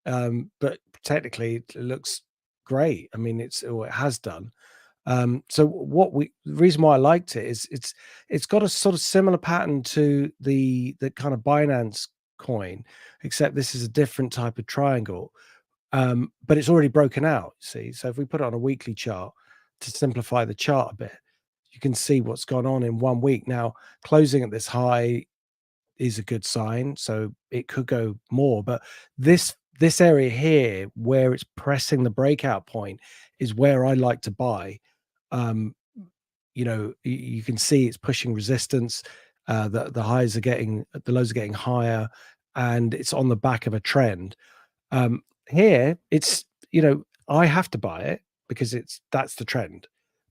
but technically it looks great. I mean, it has done. So the reason why I liked it is it's got a sort of similar pattern to the kind of Binance coin, except this is a different type of triangle. But it's already broken out, see? So if we put it on a weekly chart to simplify the chart a bit, you can see what's gone on in 1 week. Now, closing at this high is a good sign, so it could go more, but this area here where it's pressing the breakout point is where I like to buy. Um, you know, you can see it's pushing resistance. The highs are getting, the lows are getting higher, and it's on the back of a trend. Here, it's, you know, I have to buy it because that's the trend.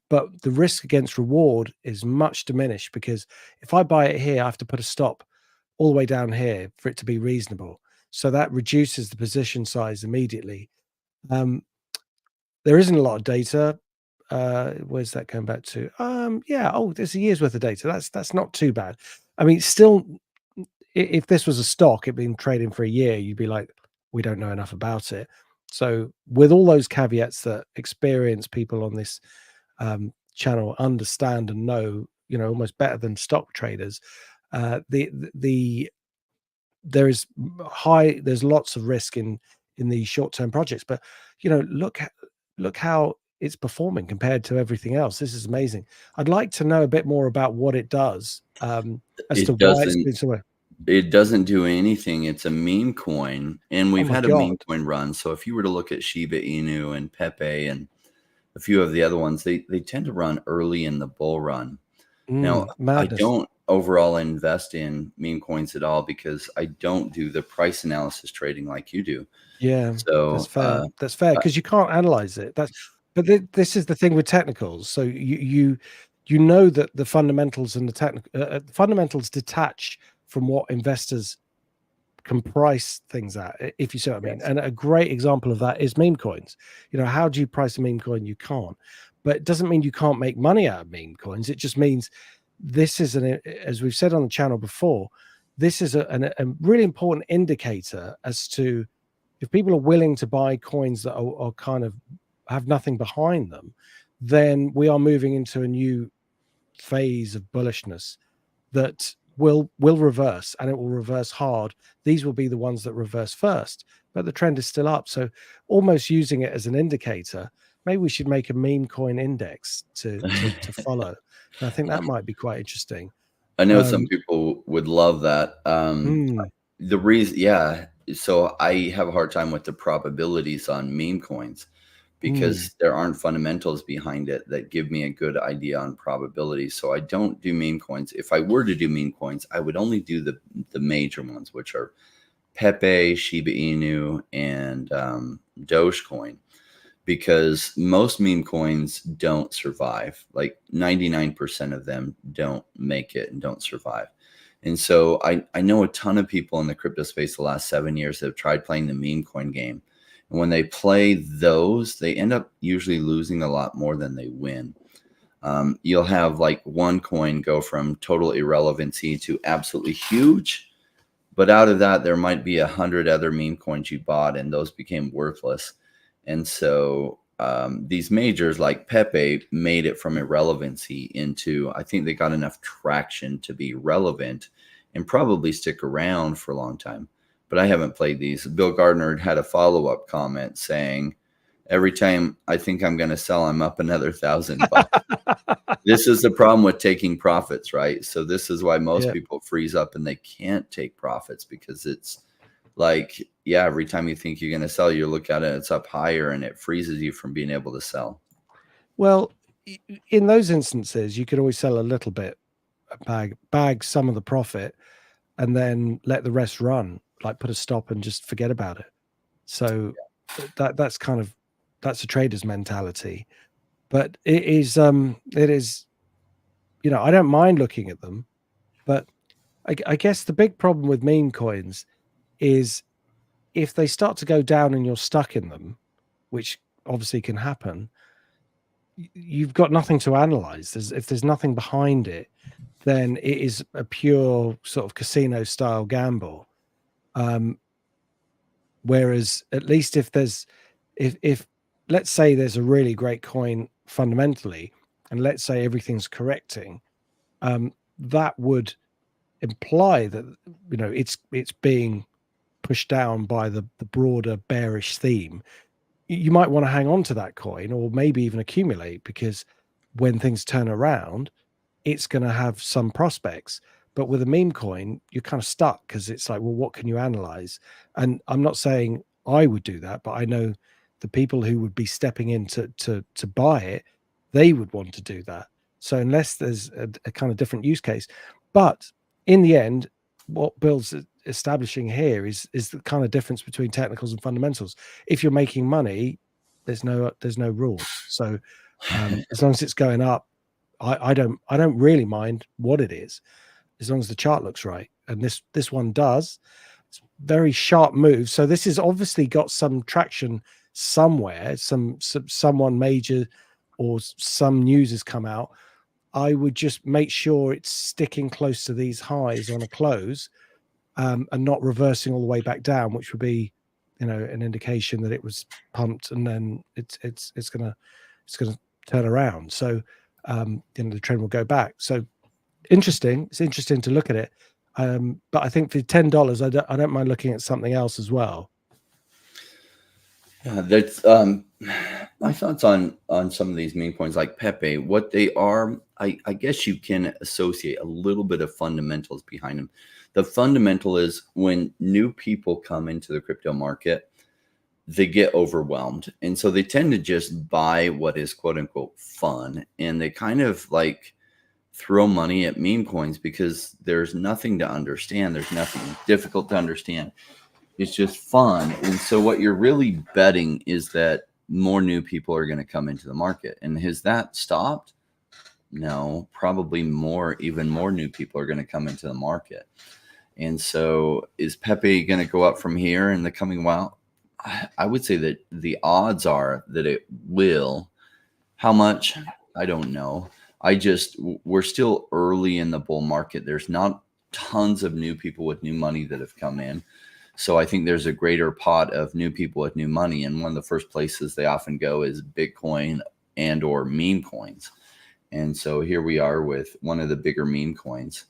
But the risk against reward is much diminished because if I buy it here, I have to put a stop all the way down here for it to be reasonable. So that reduces the position size immediately. Um, there isn't a lot of data. Where's that going back to? Yeah. Oh, there's a year's worth of data. That's not too bad. I mean, still, if this was a stock, it'd been trading for a year, you'd be like, we don't know enough about it. So with all those caveats that experienced people on this channel understand and know, you know, almost better than stock traders, there's lots of risk in these short-term projects, but you know, look how it's performing compared to everything else. This is amazing. I'd like to know a bit more about what it does, as to It why it's doesn't. been so. It doesn't do anything. It's a meme coin, and Oh we've my had a god. meme coin run. So if you were to look at Shiba Inu and PEPE and a few of the other ones, they tend to run early in the bull run. Now, I Madness. don't overall invest in meme coins at all because I don't do the price analysis trading like you do. Yeah, that's So, fair. That's fair uh, because you can't analyze it. This is the thing with technicals. So you know that the fundamentals and the technical fundamentals detach from what investors can price things at, if you see what I mean. yes. And a great example of that is meme coins. You know, how do you price a meme coin? You can't. But it doesn't mean you can't make money out of meme coins. It just means this is as we've said on the channel before, this is a really important indicator as to if people are willing to buy coins that are kind of have nothing behind them, then we are moving into a new phase of bullishness that will reverse, and it will reverse hard. These will be the ones that reverse first, but the trend is still up. So almost using it as an indicator, maybe we should make a meme coin index to follow. And I think that might be quite interesting. I know some Um, people would love that. mm, The reason, yeah. So I have a hard time with the probabilities on meme coins mm, because there aren't fundamentals behind it that give me a good idea on probability. So I don't do meme coins. If I were to do meme coins, I would only do the major ones, which are PEPE, Shiba Inu, and Dogecoin, because most meme coins don't survive. Like 99% of them don't make it and don't survive. And so I know a ton of people in the crypto space the last 7 years that have tried playing the meme coin game. And when they play those, they end up usually losing a lot more than they win. You'll have like one coin go from total irrelevancy to absolutely huge, But out of that, there might be 100 other meme coins you bought, and those became worthless. And so these majors like PEPE made it from irrelevancy into, I think they got enough traction to be relevant and probably stick around for a long time. But I haven't played these. Bill Gardner had a follow-up comment saying, every time I think I'm going to sell, I'm up another $1,000. This is the problem with taking profits, right? So this is why most people freeze up and they can't take profits, because it's like, yeah, every time you think you're going to sell, you look at it, it's up higher, and it freezes you from being able to sell. Well, in those instances, you could always sell a little bit, bag some of the profit, and then let the rest run, like put a stop and just forget about it. So that's a trader's mentality. But it is, you know, I don't mind looking at them, but I guess the big problem with meme coins is if they start to go down and you're stuck in them, which obviously can happen, you've got nothing to analyze. If there's nothing behind it, then it is a pure sort of casino style gamble. Whereas at least if let's say there's a really great coin fundamentally, and let's say everything's correcting, that would imply that, you know, it's being pushed down by the broader bearish theme. You might want to hang on to that coin, or maybe even accumulate, because when things turn around, it's going to have some prospects. But with a meme coin, you're kind of stuck, because it's like, well, what can you analyze? And I'm not saying I would do that, but I know the people who would be stepping in to buy it, they would want to do that. So unless there's a kind of different use case, but in the end, what Bill's establishing here is the kind of difference between technicals and fundamentals. If you're making money, there's no rules. So as long as it's going up, I don't really mind what it is, as long as the chart looks right. And this one does. It's very sharp move. So this has obviously got some traction somewhere. Someone major or some news has come out. I would just make sure it's sticking close to these highs on a close, and not reversing all the way back down, which would be, you know, an indication that it was pumped and then it's gonna turn around. So you know, the trend will go back. So interesting. It's interesting to look at it. But I think for $10, I don't mind looking at something else as well. Yeah, that's my thoughts on some of these meme coins like PEPE. What they are, I guess you can associate a little bit of fundamentals behind them. The fundamental is when new people come into the crypto market, they get overwhelmed, and so they tend to just buy what is quote unquote fun, and they kind of like throw money at meme coins because there's nothing to understand. There's nothing difficult to understand. It's just fun. And so what you're really betting is that more new people are going to come into the market. And has that stopped? No, probably even more new people are going to come into the market. And so is PEPE going to go up from here in the coming while? I would say that the odds are that it will. How much? I don't know. We're still early in the bull market. There's not tons of new people with new money that have come in. So I think there's a greater pot of new people with new money. And one of the first places they often go is Bitcoin and or meme coins. And so here we are with one of the bigger meme coins.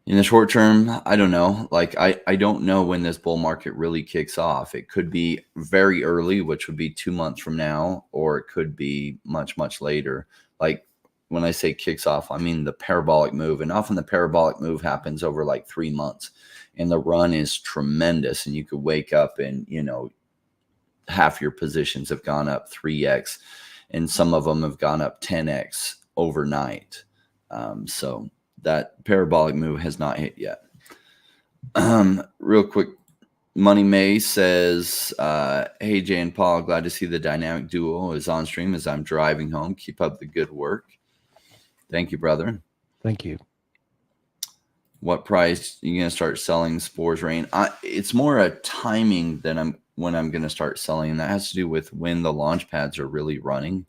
In the short term, I don't know. Like, I don't know when this bull market really kicks off. It could be very early, which would be 2 months from now, or it could be much, much later. Like, when I say kicks off, I mean the parabolic move. And often the parabolic move happens over like 3 months. And the run is tremendous. And you could wake up and, you know, half your positions have gone up 3x. And some of them have gone up 10x overnight. So that parabolic move has not hit yet. Real quick, Money May says, hey, Jay and Paul, glad to see the dynamic duo is on stream as I'm driving home. Keep up the good work. Thank you, brother. Thank you. What price are you going to start selling Spores Rain? It's more a timing than when I'm going to start selling. And that has to do with when the launch pads are really running.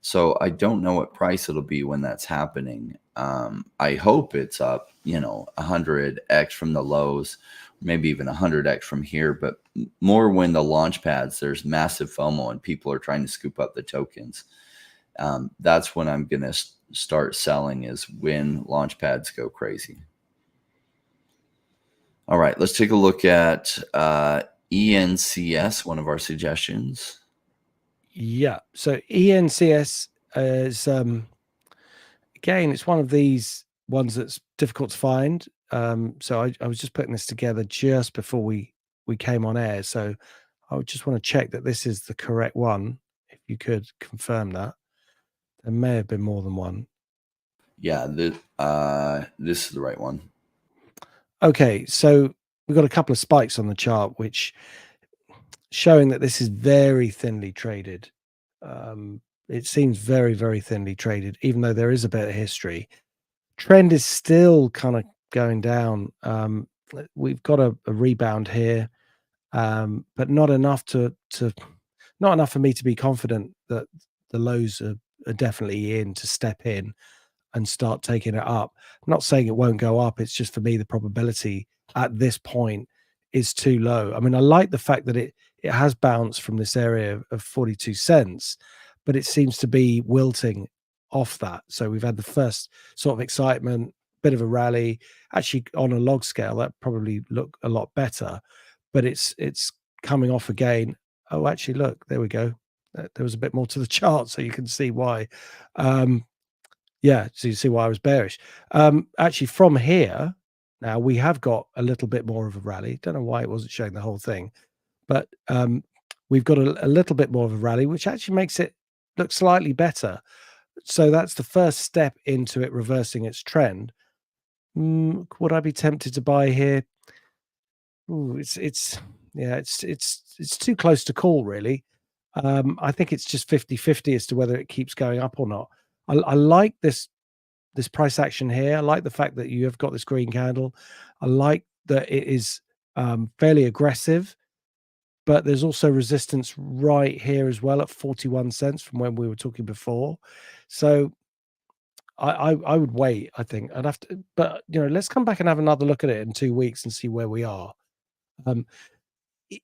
So I don't know what price it'll be when that's happening. I hope it's up, 100x from the lows, maybe even 100x from here, but more when the launch pads, there's massive FOMO and people are trying to scoop up the tokens. That's when I'm going to start selling, is when launch pads go crazy. All right, let's take a look at ENCS, one of our suggestions. Yeah, so ENCS is again, it's one of these ones that's difficult to find. So I was just putting this together just before we came on air. So I would just want to check that this is the correct one. If you could confirm that. There may have been more than one. Yeah, this is the right one. Okay, so we've got a couple of spikes on the chart, which showing that this is very thinly traded. It seems very, very thinly traded, even though there is a bit of history. Trend is still kind of going down. We've got a rebound here, but not enough not enough for me to be confident that the lows are definitely in to step in and start taking it up. I'm not saying it won't go up. It's just, for me, the probability at this point is too low. I mean, I like the fact that it has bounced from this area of 42 cents, but it seems to be wilting off that. So we've had the first sort of excitement, bit of a rally. Actually, on a log scale, that probably look a lot better, but it's coming off again. Oh, actually, look, there we go. There was a bit more to the chart, so you can see why. Yeah, so you see why I was bearish. Actually, from here, now we have got a little bit more of a rally. Don't know why it wasn't showing the whole thing, but we've got a little bit more of a rally, which actually makes it look slightly better. So that's the first step into it reversing its trend. Would I be tempted to buy here? Ooh, it's too close to call, really. I think it's just 50-50 as to whether it keeps going up or not. I like this price action here. I like the fact that you have got this green candle. I like that it is fairly aggressive, but there's also resistance right here as well at 41 cents from when we were talking before. So I would wait. I think I'd have to, but let's come back and have another look at it in 2 weeks and see where we are.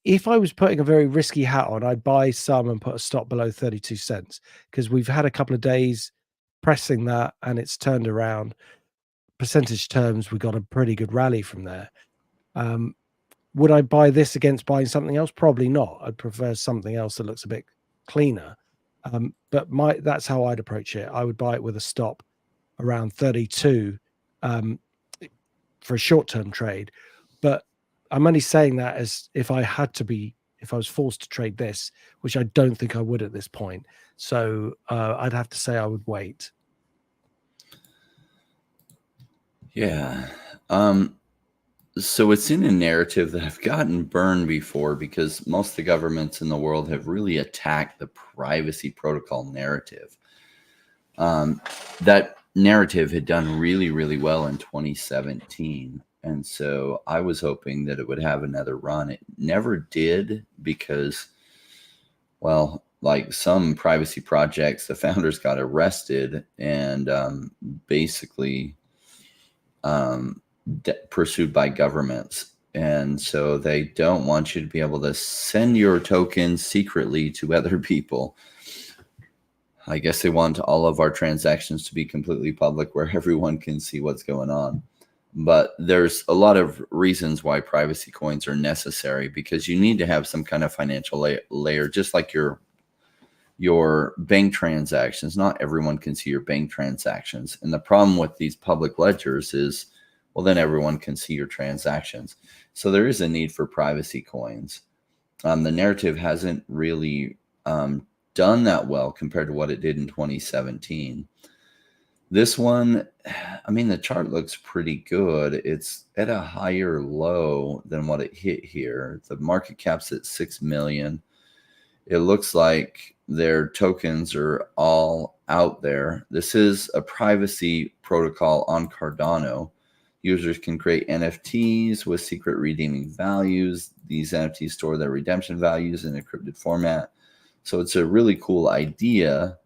If I was putting a very risky hat on, I'd buy some and put a stop below 32 cents, because we've had a couple of days pressing that and it's turned around. Percentage terms, we got a pretty good rally from there. Would I buy this against buying something else? Probably not. I'd prefer something else that looks a bit cleaner. But that's how I'd approach it. I would buy it with a stop around 32 for a short-term trade. But I'm only saying that as if I was forced to trade this, which I don't think I would at this point. So I'd have to say I would wait. Yeah. So it's in a narrative that I've gotten burned before, because most of the governments in the world have really attacked the privacy protocol narrative. That narrative had done really, really well in 2017. And so I was hoping that it would have another run. It never did, because, well, like some privacy projects, the founders got arrested and basically pursued by governments. And so they don't want you to be able to send your tokens secretly to other people. I guess they want all of our transactions to be completely public, where everyone can see what's going on. But there's a lot of reasons why privacy coins are necessary, because you need to have some kind of financial layer, just like your bank transactions. Not everyone can see your bank transactions. And the problem with these public ledgers is, well, then everyone can see your transactions. So there is a need for privacy coins. The narrative hasn't really done that well compared to what it did in 2017. This one, I mean, the chart looks pretty good. It's at a higher low than what it hit here. The market cap's at 6 million. It looks like their tokens are all out there. This is a privacy protocol on Cardano. Users can create NFTs with secret redeeming values. These NFTs store their redemption values in encrypted format. So it's a really cool idea.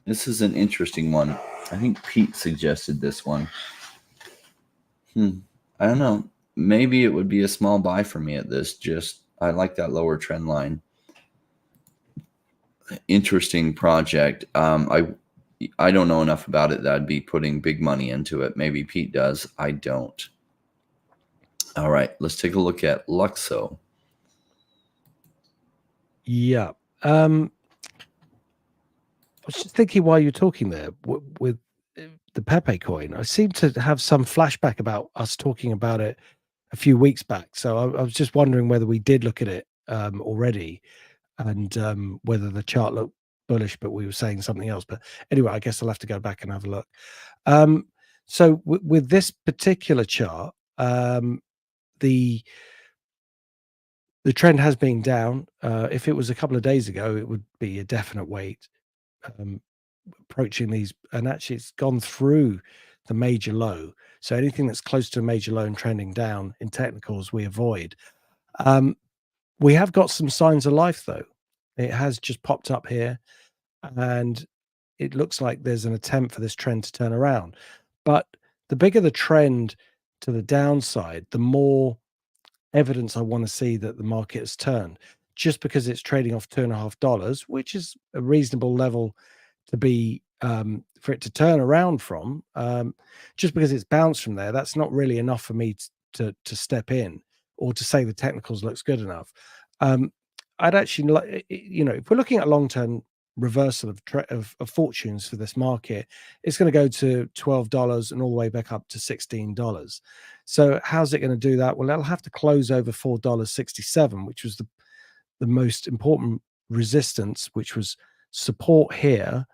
This is an interesting one. I think Pete suggested this one. I don't know. Maybe it would be a small buy for me at this. Just I like that lower trend line. Interesting project. I don't know enough about it that I'd be putting big money into it. Maybe Pete does. I don't. All right, let's take a look at Lukso. Yeah. I was just thinking while you're talking there with the PEPE coin, I seem to have some flashback about us talking about it a few weeks back. So I was just wondering whether we did look at it already, and whether the chart looked bullish, but we were saying something else. But anyway, I guess I'll have to go back and have a look. So with this particular chart, the trend has been down. If it was a couple of days ago, it would be a definite wait. Approaching these, and actually it's gone through the major low. So anything that's close to a major low and trending down in technicals, we avoid. We have got some signs of life though. It has just popped up here, and it looks like there's an attempt for this trend to turn around. But the bigger the trend to the downside, the more evidence I want to see that the market has turned. Just because it's trading off $2.50, which is a reasonable level to be for it to turn around from, just because it's bounced from there, that's not really enough for me to step in or to say the technicals looks good enough. I'd actually like, if we're looking at long-term reversal of fortunes for this market, it's going to go to $12 and all the way back up to $16. So how's it going to do that? Well, it'll have to close over $4.67, which was the most important resistance, which was support here,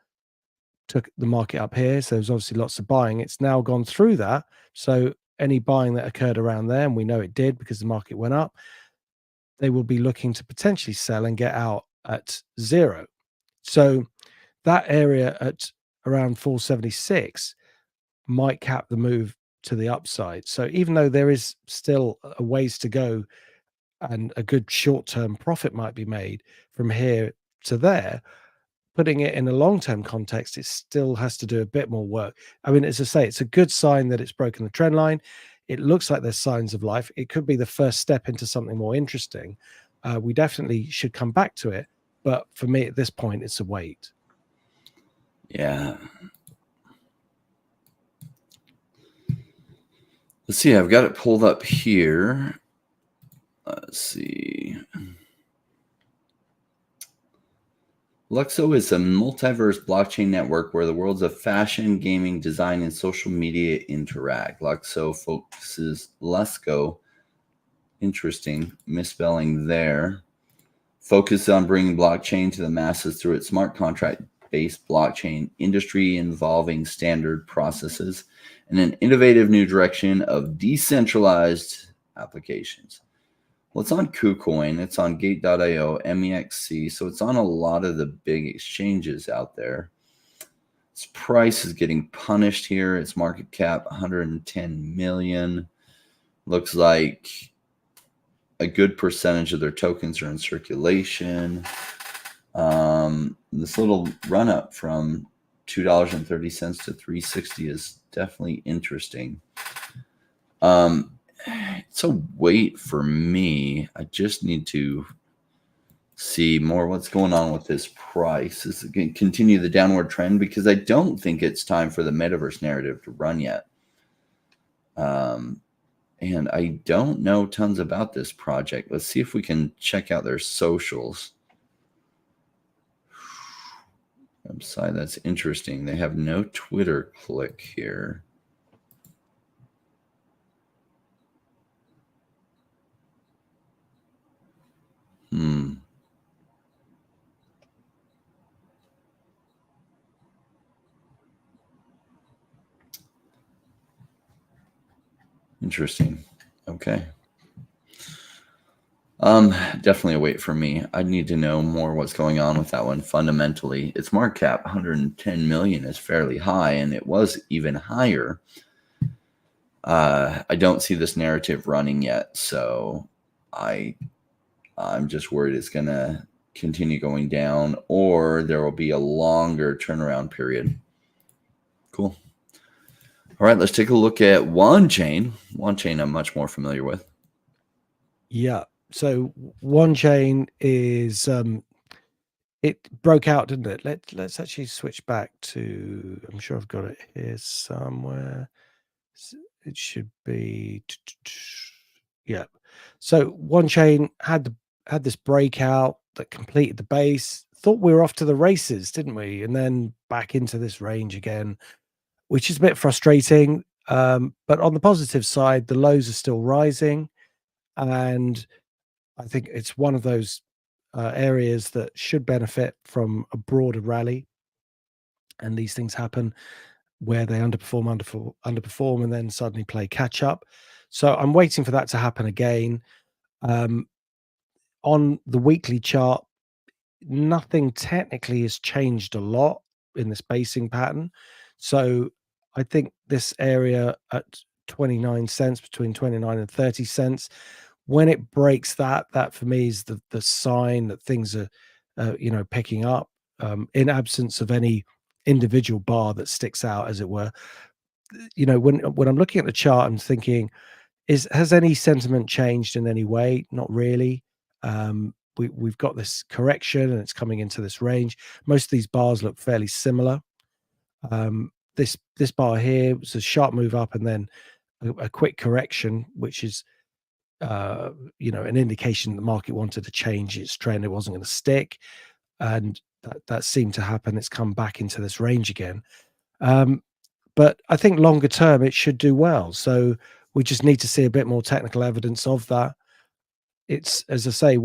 took the market up here. So there's obviously lots of buying. It's now gone through that. So any buying that occurred around there, and we know it did because the market went up, they will be looking to potentially sell and get out at zero. So that area at around 476 might cap the move to the upside. So even though there is still a ways to go and a good short-term profit might be made from here to there, putting it in a long-term context, it still has to do a bit more work. I mean, as I say, it's a good sign that it's broken the trend line. It looks like there's signs of life. It could be the first step into something more interesting. We definitely should come back to it. But for me, at this point, it's a wait. Yeah. Let's see. I've got it pulled up here. Let's see. Lukso is a multiverse blockchain network where the worlds of fashion, gaming, design, and social media interact. Lukso focuses Lusco, interesting misspelling there, focuses on bringing blockchain to the masses through its smart contract-based blockchain industry involving standard processes and an innovative new direction of decentralized applications. Well, it's on KuCoin, it's on Gate.io, MEXC, so it's on a lot of the big exchanges out there. Its price is getting punished here. Its market cap, 110 million. Looks like a good percentage of their tokens are in circulation. This little run up from $2.30 to $3.60 is definitely interesting. It's a wait for me. I just need to see more what's going on with this price. Is it going to continue the downward trend? Because I don't think it's time for the metaverse narrative to run yet. And I don't know tons about this project. Let's see if we can check out their socials. Website, that's interesting. They have no Twitter click here. Interesting. Okay. Definitely a wait for me. I need to know more what's going on with that one fundamentally. Its market cap, 110 million, is fairly high, and it was even higher. I don't see this narrative running yet, so I'm just worried it's gonna continue going down, or there will be a longer turnaround period. Cool. All right, let's take a look at WAN chain. WAN chain I'm much more familiar with. Yeah. So WAN chain is it broke out, didn't it? Let's actually switch back to, I'm sure I've got it here somewhere. It should be, yeah. So WAN chain had this breakout that completed the base. Thought we were off to the races, didn't we? And then back into this range again, which is a bit frustrating. But on the positive side, the lows are still rising, and I think it's one of those areas that should benefit from a broader rally. And these things happen where they underperform, and then suddenly play catch up. So I'm waiting for that to happen again. On the weekly chart, nothing technically has changed a lot in this basing pattern. So I think this area at 29 cents, between 29 and 30 cents, when it breaks that for me is the sign that things are, picking up, in absence of any individual bar that sticks out, as it were. When I'm looking at the chart, I'm thinking, has any sentiment changed in any way? Not really. We've got this correction and it's coming into this range. Most of these bars look fairly similar. This bar here was a sharp move up and then a quick correction, which is an indication the market wanted to change its trend. It wasn't going to stick, and that seemed to happen. It's come back into this range again. But I think longer term it should do well. So we just need to see a bit more technical evidence of that. It's, as I say,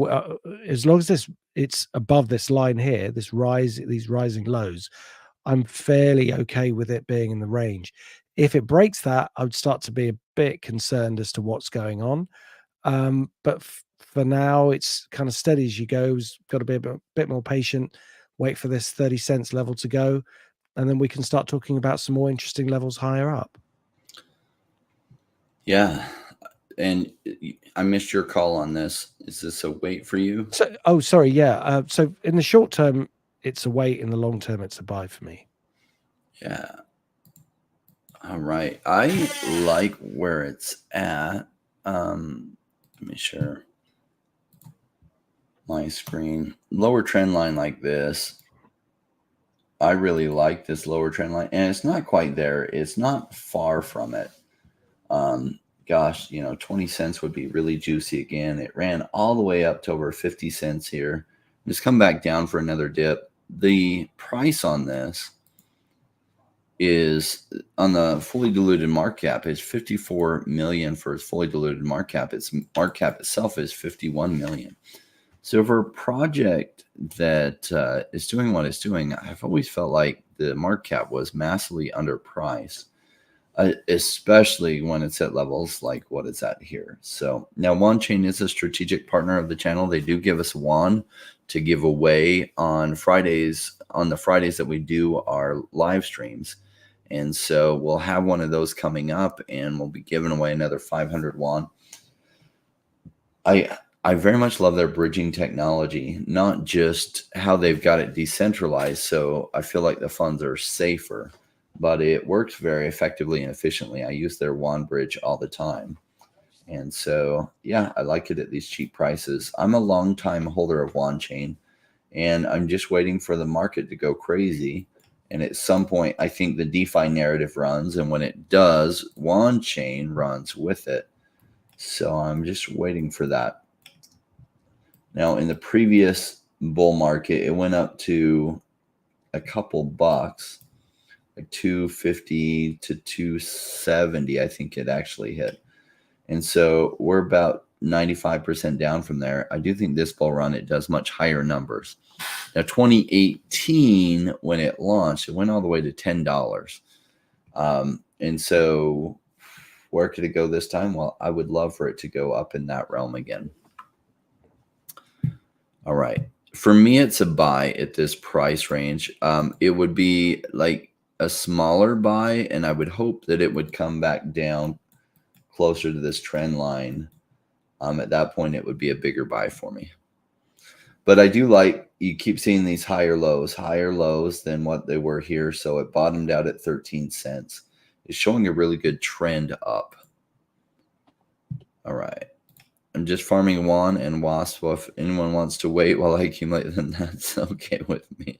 as long as it's above this line here, these rising lows, I'm fairly okay with it being in the range. If it breaks that, I would start to be a bit concerned as to what's going on. But for now, it's kind of steady as you go. Got to be a bit more patient, wait for this 30 cents level to go, and then we can start talking about some more interesting levels higher up. Yeah. And I missed your call on this. Is this a wait for you? So, sorry. Yeah. So in the short term, it's a wait. In the long term, it's a buy for me. Yeah. All right. I like where it's at. Let me share my screen. Lower trend line like this. I really like this lower trend line, and it's not quite there. It's not far from it. Gosh, 20 cents would be really juicy again. It ran all the way up to over 50 cents here. Just come back down for another dip. The price on this is, on the fully diluted market cap, is 54 million for its fully diluted market cap. Its market cap itself is 51 million. So for a project that is doing what it's doing, I've always felt like the market cap was massively underpriced, especially when it's at levels like what it's at here. So now WAN Chain is a strategic partner of the channel. They do give us WAN to give away on Fridays, on the Fridays that we do our live streams. And so we'll have one of those coming up, and we'll be giving away another 500 WAN. I very much love their bridging technology, not just how they've got it decentralized. So I feel like the funds are safer, but it works very effectively and efficiently. I use their WAN bridge all the time. And so, yeah, I like it at these cheap prices. I'm a long time holder of WAN Chain, and I'm just waiting for the market to go crazy. And at some point, I think the DeFi narrative runs. And when it does, WAN Chain runs with it. So I'm just waiting for that. Now, in the previous bull market, it went up to a couple bucks, like 250 to 270, I think it actually hit. And so we're about 95% down from there. I do think this bull run, it does much higher numbers. Now, 2018, when it launched, it went all the way to $10. And so where could it go this time? Well, I would love for it to go up in that realm again. All right. For me, it's a buy at this price range. It would be like a smaller buy, and I would hope that it would come back down closer to this trend line. At that point, it would be a bigger buy for me. But I do like, you keep seeing these higher lows than what they were here. So it bottomed out at 13 cents. It's showing a really good trend up. All right. I'm just farming WAN and WASP. So if anyone wants to wait while I accumulate, then that's okay with me.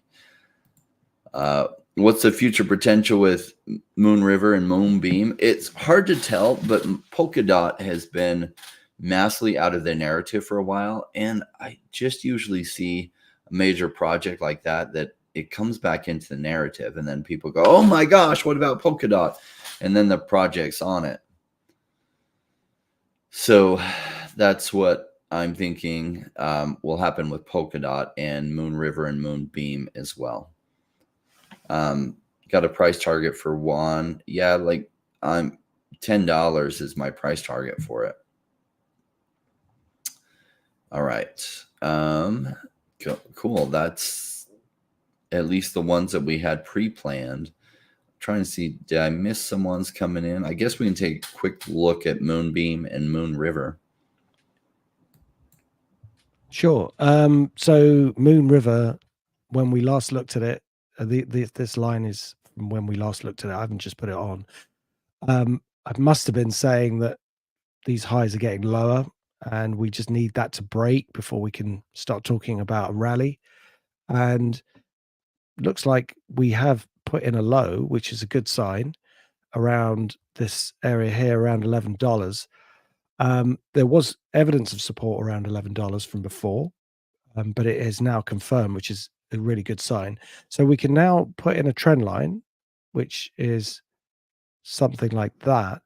What's the future potential with Moonriver and Moonbeam? It's hard to tell, but Polkadot has been massively out of the narrative for a while. And I just usually see a major project like that it comes back into the narrative. And then people go, oh my gosh, what about Polkadot? And then the project's on it. So that's what I'm thinking will happen with Polkadot and Moonriver and Moonbeam as well. Got a price target for WAN. Yeah, like I'm $10 is my price target for it. All right. Cool. That's at least the ones that we had pre-planned. Trying to see, did I miss some ones coming in? I guess we can take a quick look at Moonbeam and Moonriver. Sure. So Moonriver, when we last looked at it, this line is from when we last looked at it. I haven't just put it on. I must have been saying that these highs are getting lower and we just need that to break before we can start talking about a rally. And looks like we have put in a low, which is a good sign, around this area here, around $11. There was evidence of support around $11 from before, but it is now confirmed, which is a really good sign. So we can now put in a trend line, which is something like that,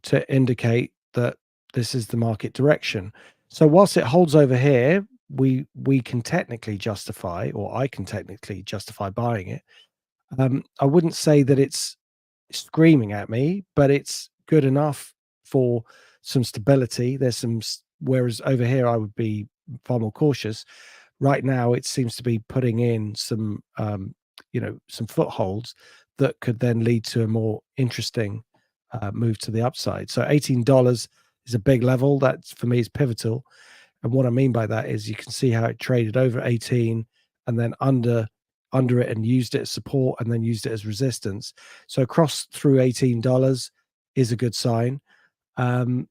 to indicate that this is the market direction. So whilst it holds over here, we can technically justify, or I can technically justify buying it. I wouldn't say that it's screaming at me, but it's good enough for some stability. There's some, whereas over here I would be far more cautious. Right now, it seems to be putting in some, some footholds that could then lead to a more interesting move to the upside. So $18 is a big level. That for me is pivotal. And what I mean by that is you can see how it traded over 18 and then under it and used it as support and then used it as resistance. So cross through $18 is a good sign. And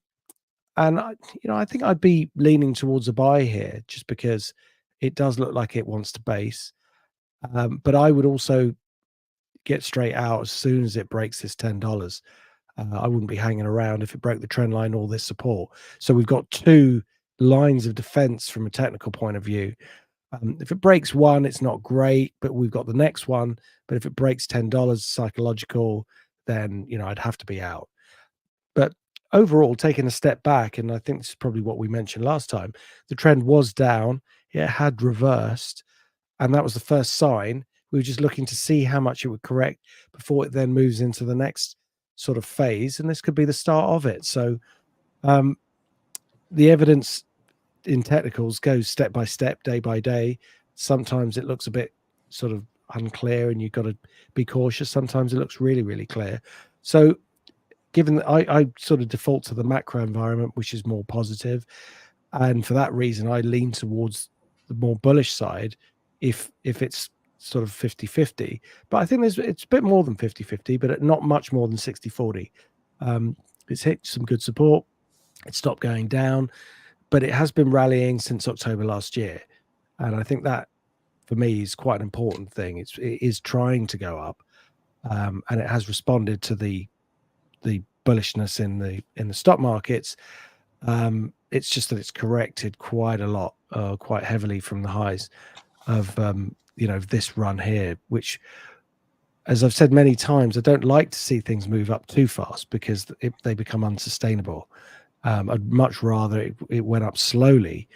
I think I'd be leaning towards a buy here just because it does look like it wants to base. But I would also get straight out as soon as it breaks this $10. I wouldn't be hanging around if it broke the trend line or this support. So we've got two lines of defense from a technical point of view. If it breaks one, it's not great, but we've got the next one. But if it breaks $10 psychological, then, I'd have to be out. But overall, taking a step back, and I think this is probably what we mentioned last time, the trend was down. It had reversed, and that was the first sign. We were just looking to see how much it would correct before it then moves into the next sort of phase, and this could be the start of it. So the evidence in technicals goes step by step, day by day. Sometimes it looks a bit sort of unclear and you've got to be cautious. Sometimes it looks really, really clear. So given that I sort of default to the macro environment, which is more positive, and for that reason, I lean towards the more bullish side if it's sort of 50-50. But I think it's a bit more than 50-50, but not much more than 60-40. It's hit some good support. It stopped going down, but it has been rallying since October last year. And I think that, for me, is quite an important thing. It is trying to go up, and it has responded to the bullishness in the stock markets. It's just that it's corrected quite a lot, quite heavily from the highs of this run here, which, as I've said many times, I don't like to see things move up too fast because they become unsustainable. I'd much rather it went up slowly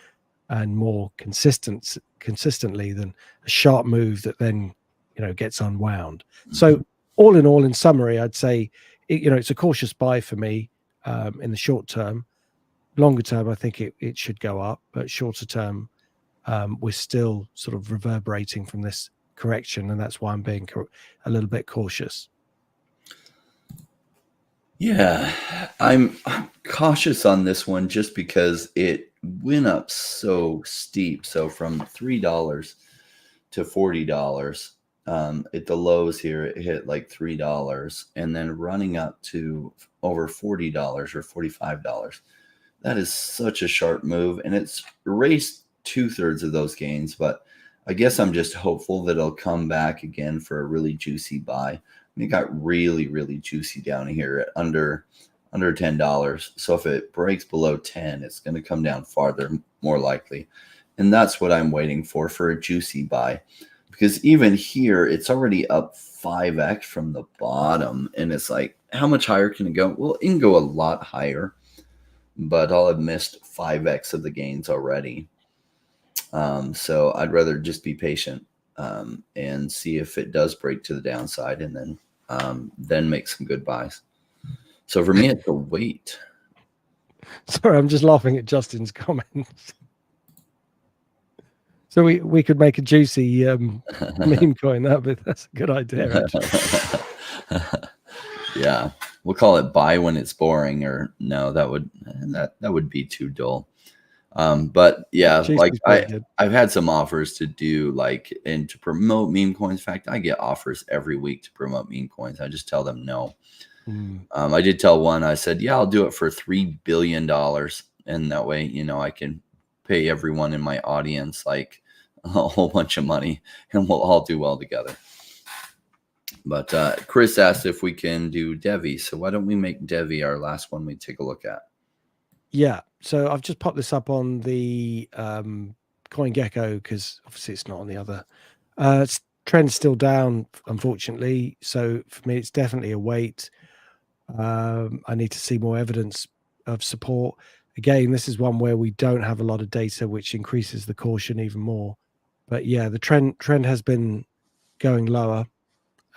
and more consistently than a sharp move that then gets unwound. So all in all, in summary, I'd say it's a cautious buy for me in the short term. Longer term, I think it should go up, but shorter term, we're still sort of reverberating from this correction, and that's why I'm being a little bit cautious. Yeah, I'm cautious on this one just because it went up so steep. So from $3 to $40. At the lows here, it hit like $3 and then running up to over $40 or $45. That is such a sharp move, and it's erased 2/3 of those gains. But I guess I'm just hopeful that it'll come back again for a really juicy buy. It got really, really juicy down here at under $10. So if it breaks below 10, it's going to come down farther, more likely. And that's what I'm waiting for a juicy buy. Because even here, it's already up 5x from the bottom. And it's like, how much higher can it go? Well, it can go a lot higher, but I'll have missed 5x of the gains already. So I'd rather just be patient and see if it does break to the downside, and then make some good buys. So for me, it's a wait. Sorry, I'm just laughing at Justin's comments. So we could make a juicy meme coin. That's a good idea, actually. Yeah, we'll call it buy when it's boring, or no, that would be too dull. But yeah, like I've had some offers to do and to promote meme coins. In fact, I get offers every week to promote meme coins. I just tell them no. I did tell one, I said, yeah, I'll do it for $3 billion. And that way, I can pay everyone in my audience like a whole bunch of money and we'll all do well together. But Chris asked if we can do DEVVE. So why don't we make DEVVE our last one we take a look at? Yeah. So I've just popped this up on the CoinGecko because obviously it's not on the other. Trend's still down, unfortunately. So for me, it's definitely a wait. I need to see more evidence of support. Again, this is one where we don't have a lot of data, which increases the caution even more. But yeah, the trend has been going lower,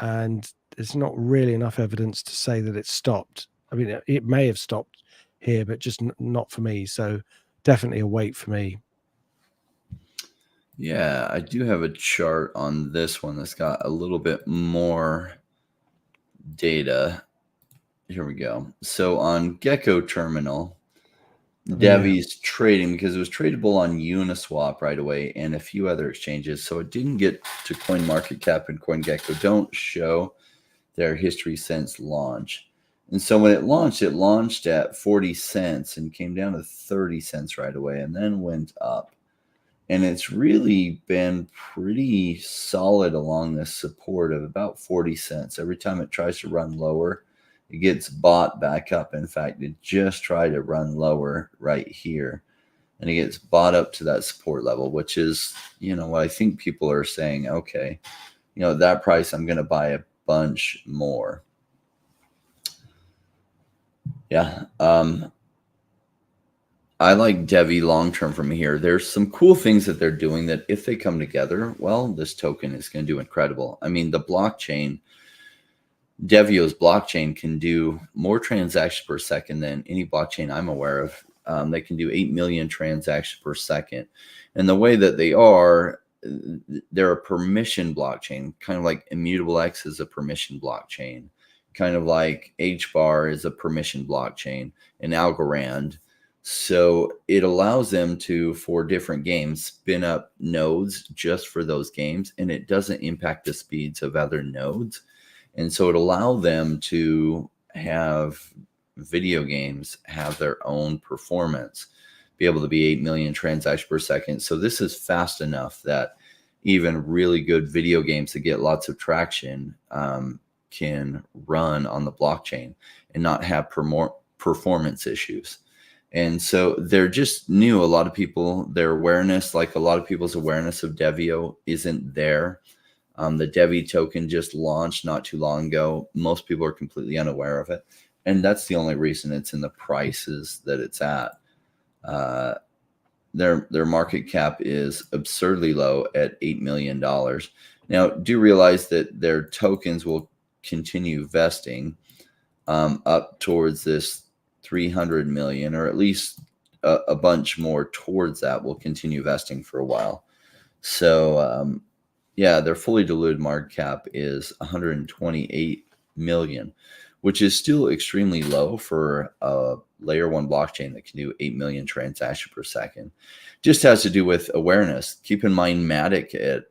and there's not really enough evidence to say that it's stopped. I mean, it may have stopped here, but just not for me. So definitely a wait for me. Yeah, I do have a chart on this one that's got a little bit more data. Here we go. So on Gecko Terminal, DEVVE's trading because it was tradable on Uniswap right away and a few other exchanges. So it didn't get to CoinMarketCap, and CoinGecko don't show their history since launch. And so when it launched at 40 cents and came down to 30 cents right away and then went up. And it's really been pretty solid along this support of about 40 cents. Every time it tries to run lower, it gets bought back up. In fact, it just tried to run lower right here. And it gets bought up to that support level, which is, what I think people are saying, okay, at that price, I'm going to buy a bunch more. Yeah. I like DEVVE long-term from here. There's some cool things that they're doing that if they come together, well, this token is going to do incredible. I mean, the blockchain, DEVVE's blockchain can do more transactions per second than any blockchain I'm aware of. They can do 8 million transactions per second. And the way that they're a permission blockchain, kind of like Immutable X is a permission blockchain, kind of like HBAR is a permission blockchain, and Algorand. So it allows them to, for different games, spin up nodes just for those games, and it doesn't impact the speeds of other nodes. And so it allows them to have video games have their own performance, be able to be 8 million transactions per second. So this is fast enough that even really good video games that get lots of traction can run on the blockchain and not have performance issues. And so they're just new. A lot of people, their awareness, like a lot of people's awareness of DEVVE isn't there. The DEVVE token just launched not too long ago. Most people are completely unaware of it. And that's the only reason it's in the prices that it's at. Their market cap is absurdly low at $8 million. Now, do realize that their tokens will continue vesting up towards this 300 million, or at least a bunch more towards that will continue vesting for a while. So yeah, their fully diluted market cap is 128 million, which is still extremely low for a layer 1 blockchain that can do 8 million transactions per second. Just has to do with awareness. Keep in mind, Matic at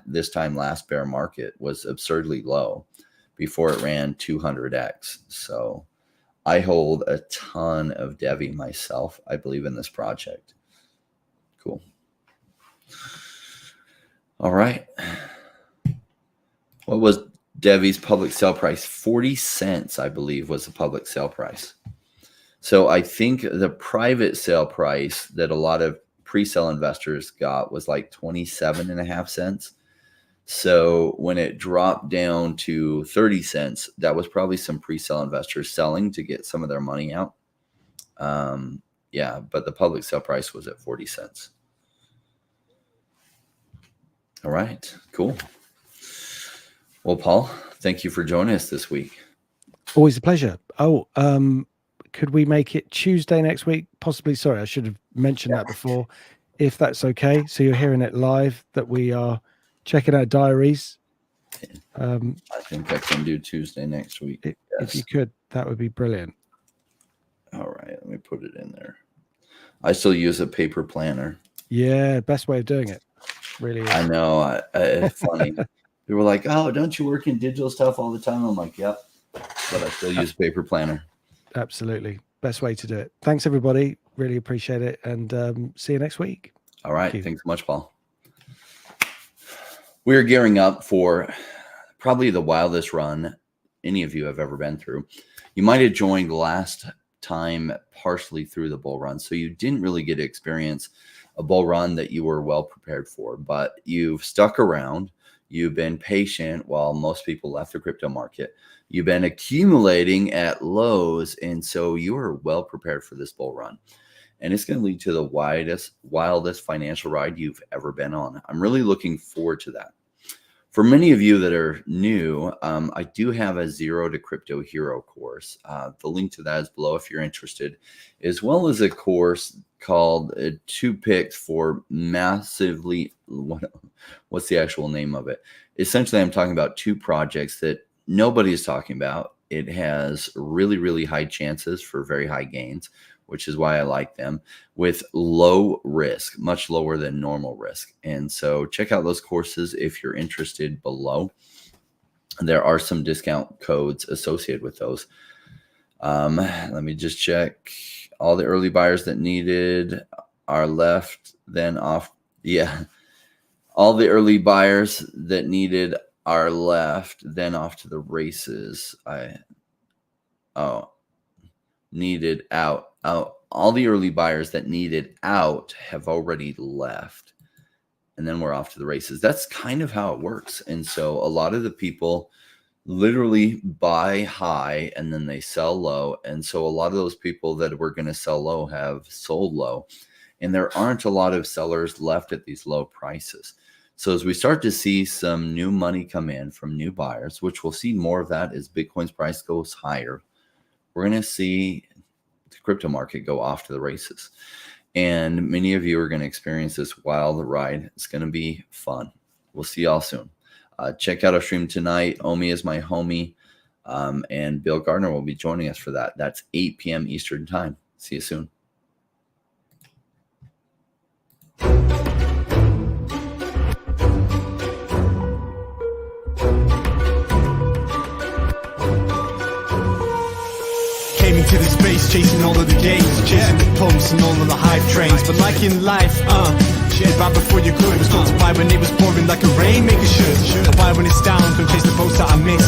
this time last bear market was absurdly low before it ran 200x. So I hold a ton of DEVVE myself. I believe in this project. Cool. All right. What was DEVVE's public sale price? 40 cents, I believe, was the public sale price. So I think the private sale price that a lot of pre-sale investors got was like 27.5 cents. So when it dropped down to 30 cents, that was probably some pre-sale investors selling to get some of their money out. Yeah, but the public sale price was at 40 cents. All right, cool. Well, Paul, thank you for joining us this week. Always a pleasure. Oh, could we make it Tuesday next week? Possibly. Sorry, I should have mentioned that before. If that's okay. So you're hearing it live that we are checking our diaries. I think I can do Tuesday next week. If you could, that would be brilliant. All right, let me put it in there. I still use a paper planner. Yeah, best way of doing it. Really is. I know. It's funny. People were like, oh, don't you work in digital stuff all the time? I'm like, yep. But I still use a paper planner. Absolutely. Best way to do it. Thanks, everybody. Really appreciate it. And see you next week. All right. Thanks so much, Paul. We're gearing up for probably the wildest run any of you have ever been through. You might have joined last time partially through the bull run, so you didn't really get to experience a bull run that you were well prepared for, but you've stuck around. You've been patient while most people left the crypto market. You've been accumulating at lows, and so you are well prepared for this bull run. And it's going to lead to the wildest financial ride you've ever been on. I'm really looking forward to that. For many of you that are new, I do have a Zero to Crypto Hero course. The link to that is below if you're interested, as well as a course called 2 Picks for Massively, what's the actual name of it? Essentially, I'm talking about 2 projects that nobody is talking about. It has really, really high chances for very high gains, which is why I like them, with low risk, much lower than normal risk. And so check out those courses if you're interested below. There are some discount codes associated with those. Let me just check. All the early buyers that needed are left, then off. Yeah. All the early buyers that needed are left, then off to the races. Needed out. All the early buyers that needed out have already left, and then we're off to the races. That's kind of how it works. And so a lot of the people literally buy high and then they sell low. And so a lot of those people that were going to sell low have sold low, and there aren't a lot of sellers left at these low prices. So as we start to see some new money come in from new buyers, which we'll see more of that as Bitcoin's price goes higher, we're going to see the crypto market go off to the races. And many of you are going to experience this wild ride. It's going to be fun. We'll see y'all soon. Check out our stream tonight. Omi is my homie. And Bill Gardner will be joining us for that. That's 8 p.m. Eastern time. See you soon. To the space, chasing all of the gains, chasing the pumps and all of the hype trains. But like in life, shit right before you could. Was told to buy when it was pouring like a rainmaker should. I buy when it's down, don't chase the boats that I miss.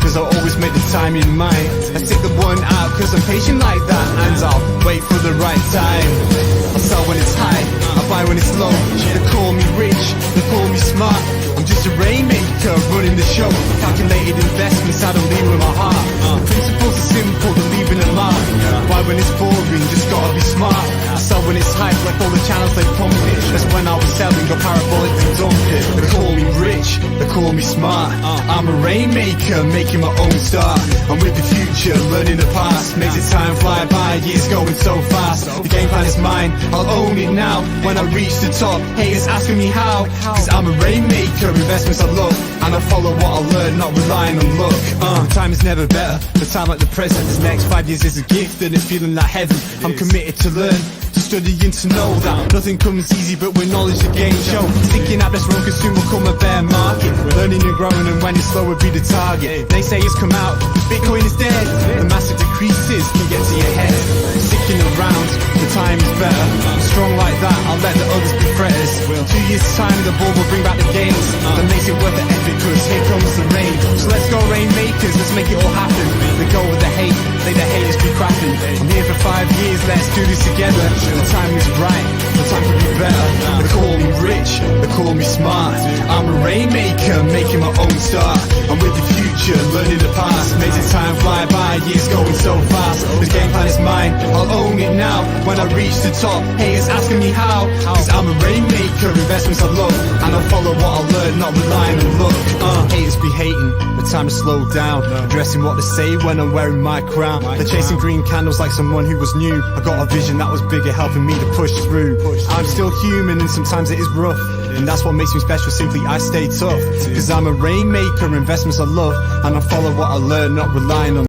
Cause I always make the time in mind. I stick the one out cause I'm patient like that. And I'll wait for the right time. I sell when it's high, I buy when it's low. They call me rich, they call me smart. I'm just a rainmaker running the show. Calculated investments, I don't lead with my heart. Principles are simple, to leave in a lot. Why when it's boring, just gotta be smart. I sell when it's hype, like all the channels they pump it. That's when I was selling, got parabolic and dump it. They call me rich, they call me smart. I'm a rainmaker, making my own start. I'm with the future, learning the past. Makes it time fly by, years going so fast. The game plan is mine, I'll own it now. When I reach the top, haters asking me how. Cause I'm a rainmaker, investments I love. And I follow what I learn, not relying on luck. Time is never better, the time like the present. This next 5 years is a gift and it's feeling like heaven. I'm committed to learn, to study and to know that nothing comes easy but with knowledge the game show. Sticking out this road cause soon will come a bear market. Learning and growing and when it's slow will be the target. They say it's come out, Bitcoin is dead. The massive decreases can get to your head. Sticking around, the time is better. Strong like that, I'll let the others be fretters. 2 years time the ball will bring back the gains. That makes it worth the effort cause here comes the rain. So let's go rainmakers, let's make it all happen. Let go with the hate, let the haters be crapping. I'm here for 5 years, let's do this together. The time is right, the time could be better. They call me rich, they call me smart. I'm a rainmaker, making my own start. I'm with the future, learning the past. Makes it time fly by, years going so fast. This game plan is mine, I'll own it now. When I reach the top, haters asking me how. Cause I'm a rainmaker, investments I love. And I follow what I learn, not relying on luck. Haters be hating, the time to slow down. Addressing what they say when I'm wearing my crown. They're chasing green candles like someone who was new. I got a vision that was bigger, helping me to push through. I'm still human and sometimes it is rough. And that's what makes me special, simply I stay tough. Cause I'm a rainmaker, investments I love. And I follow what I learn, not relying on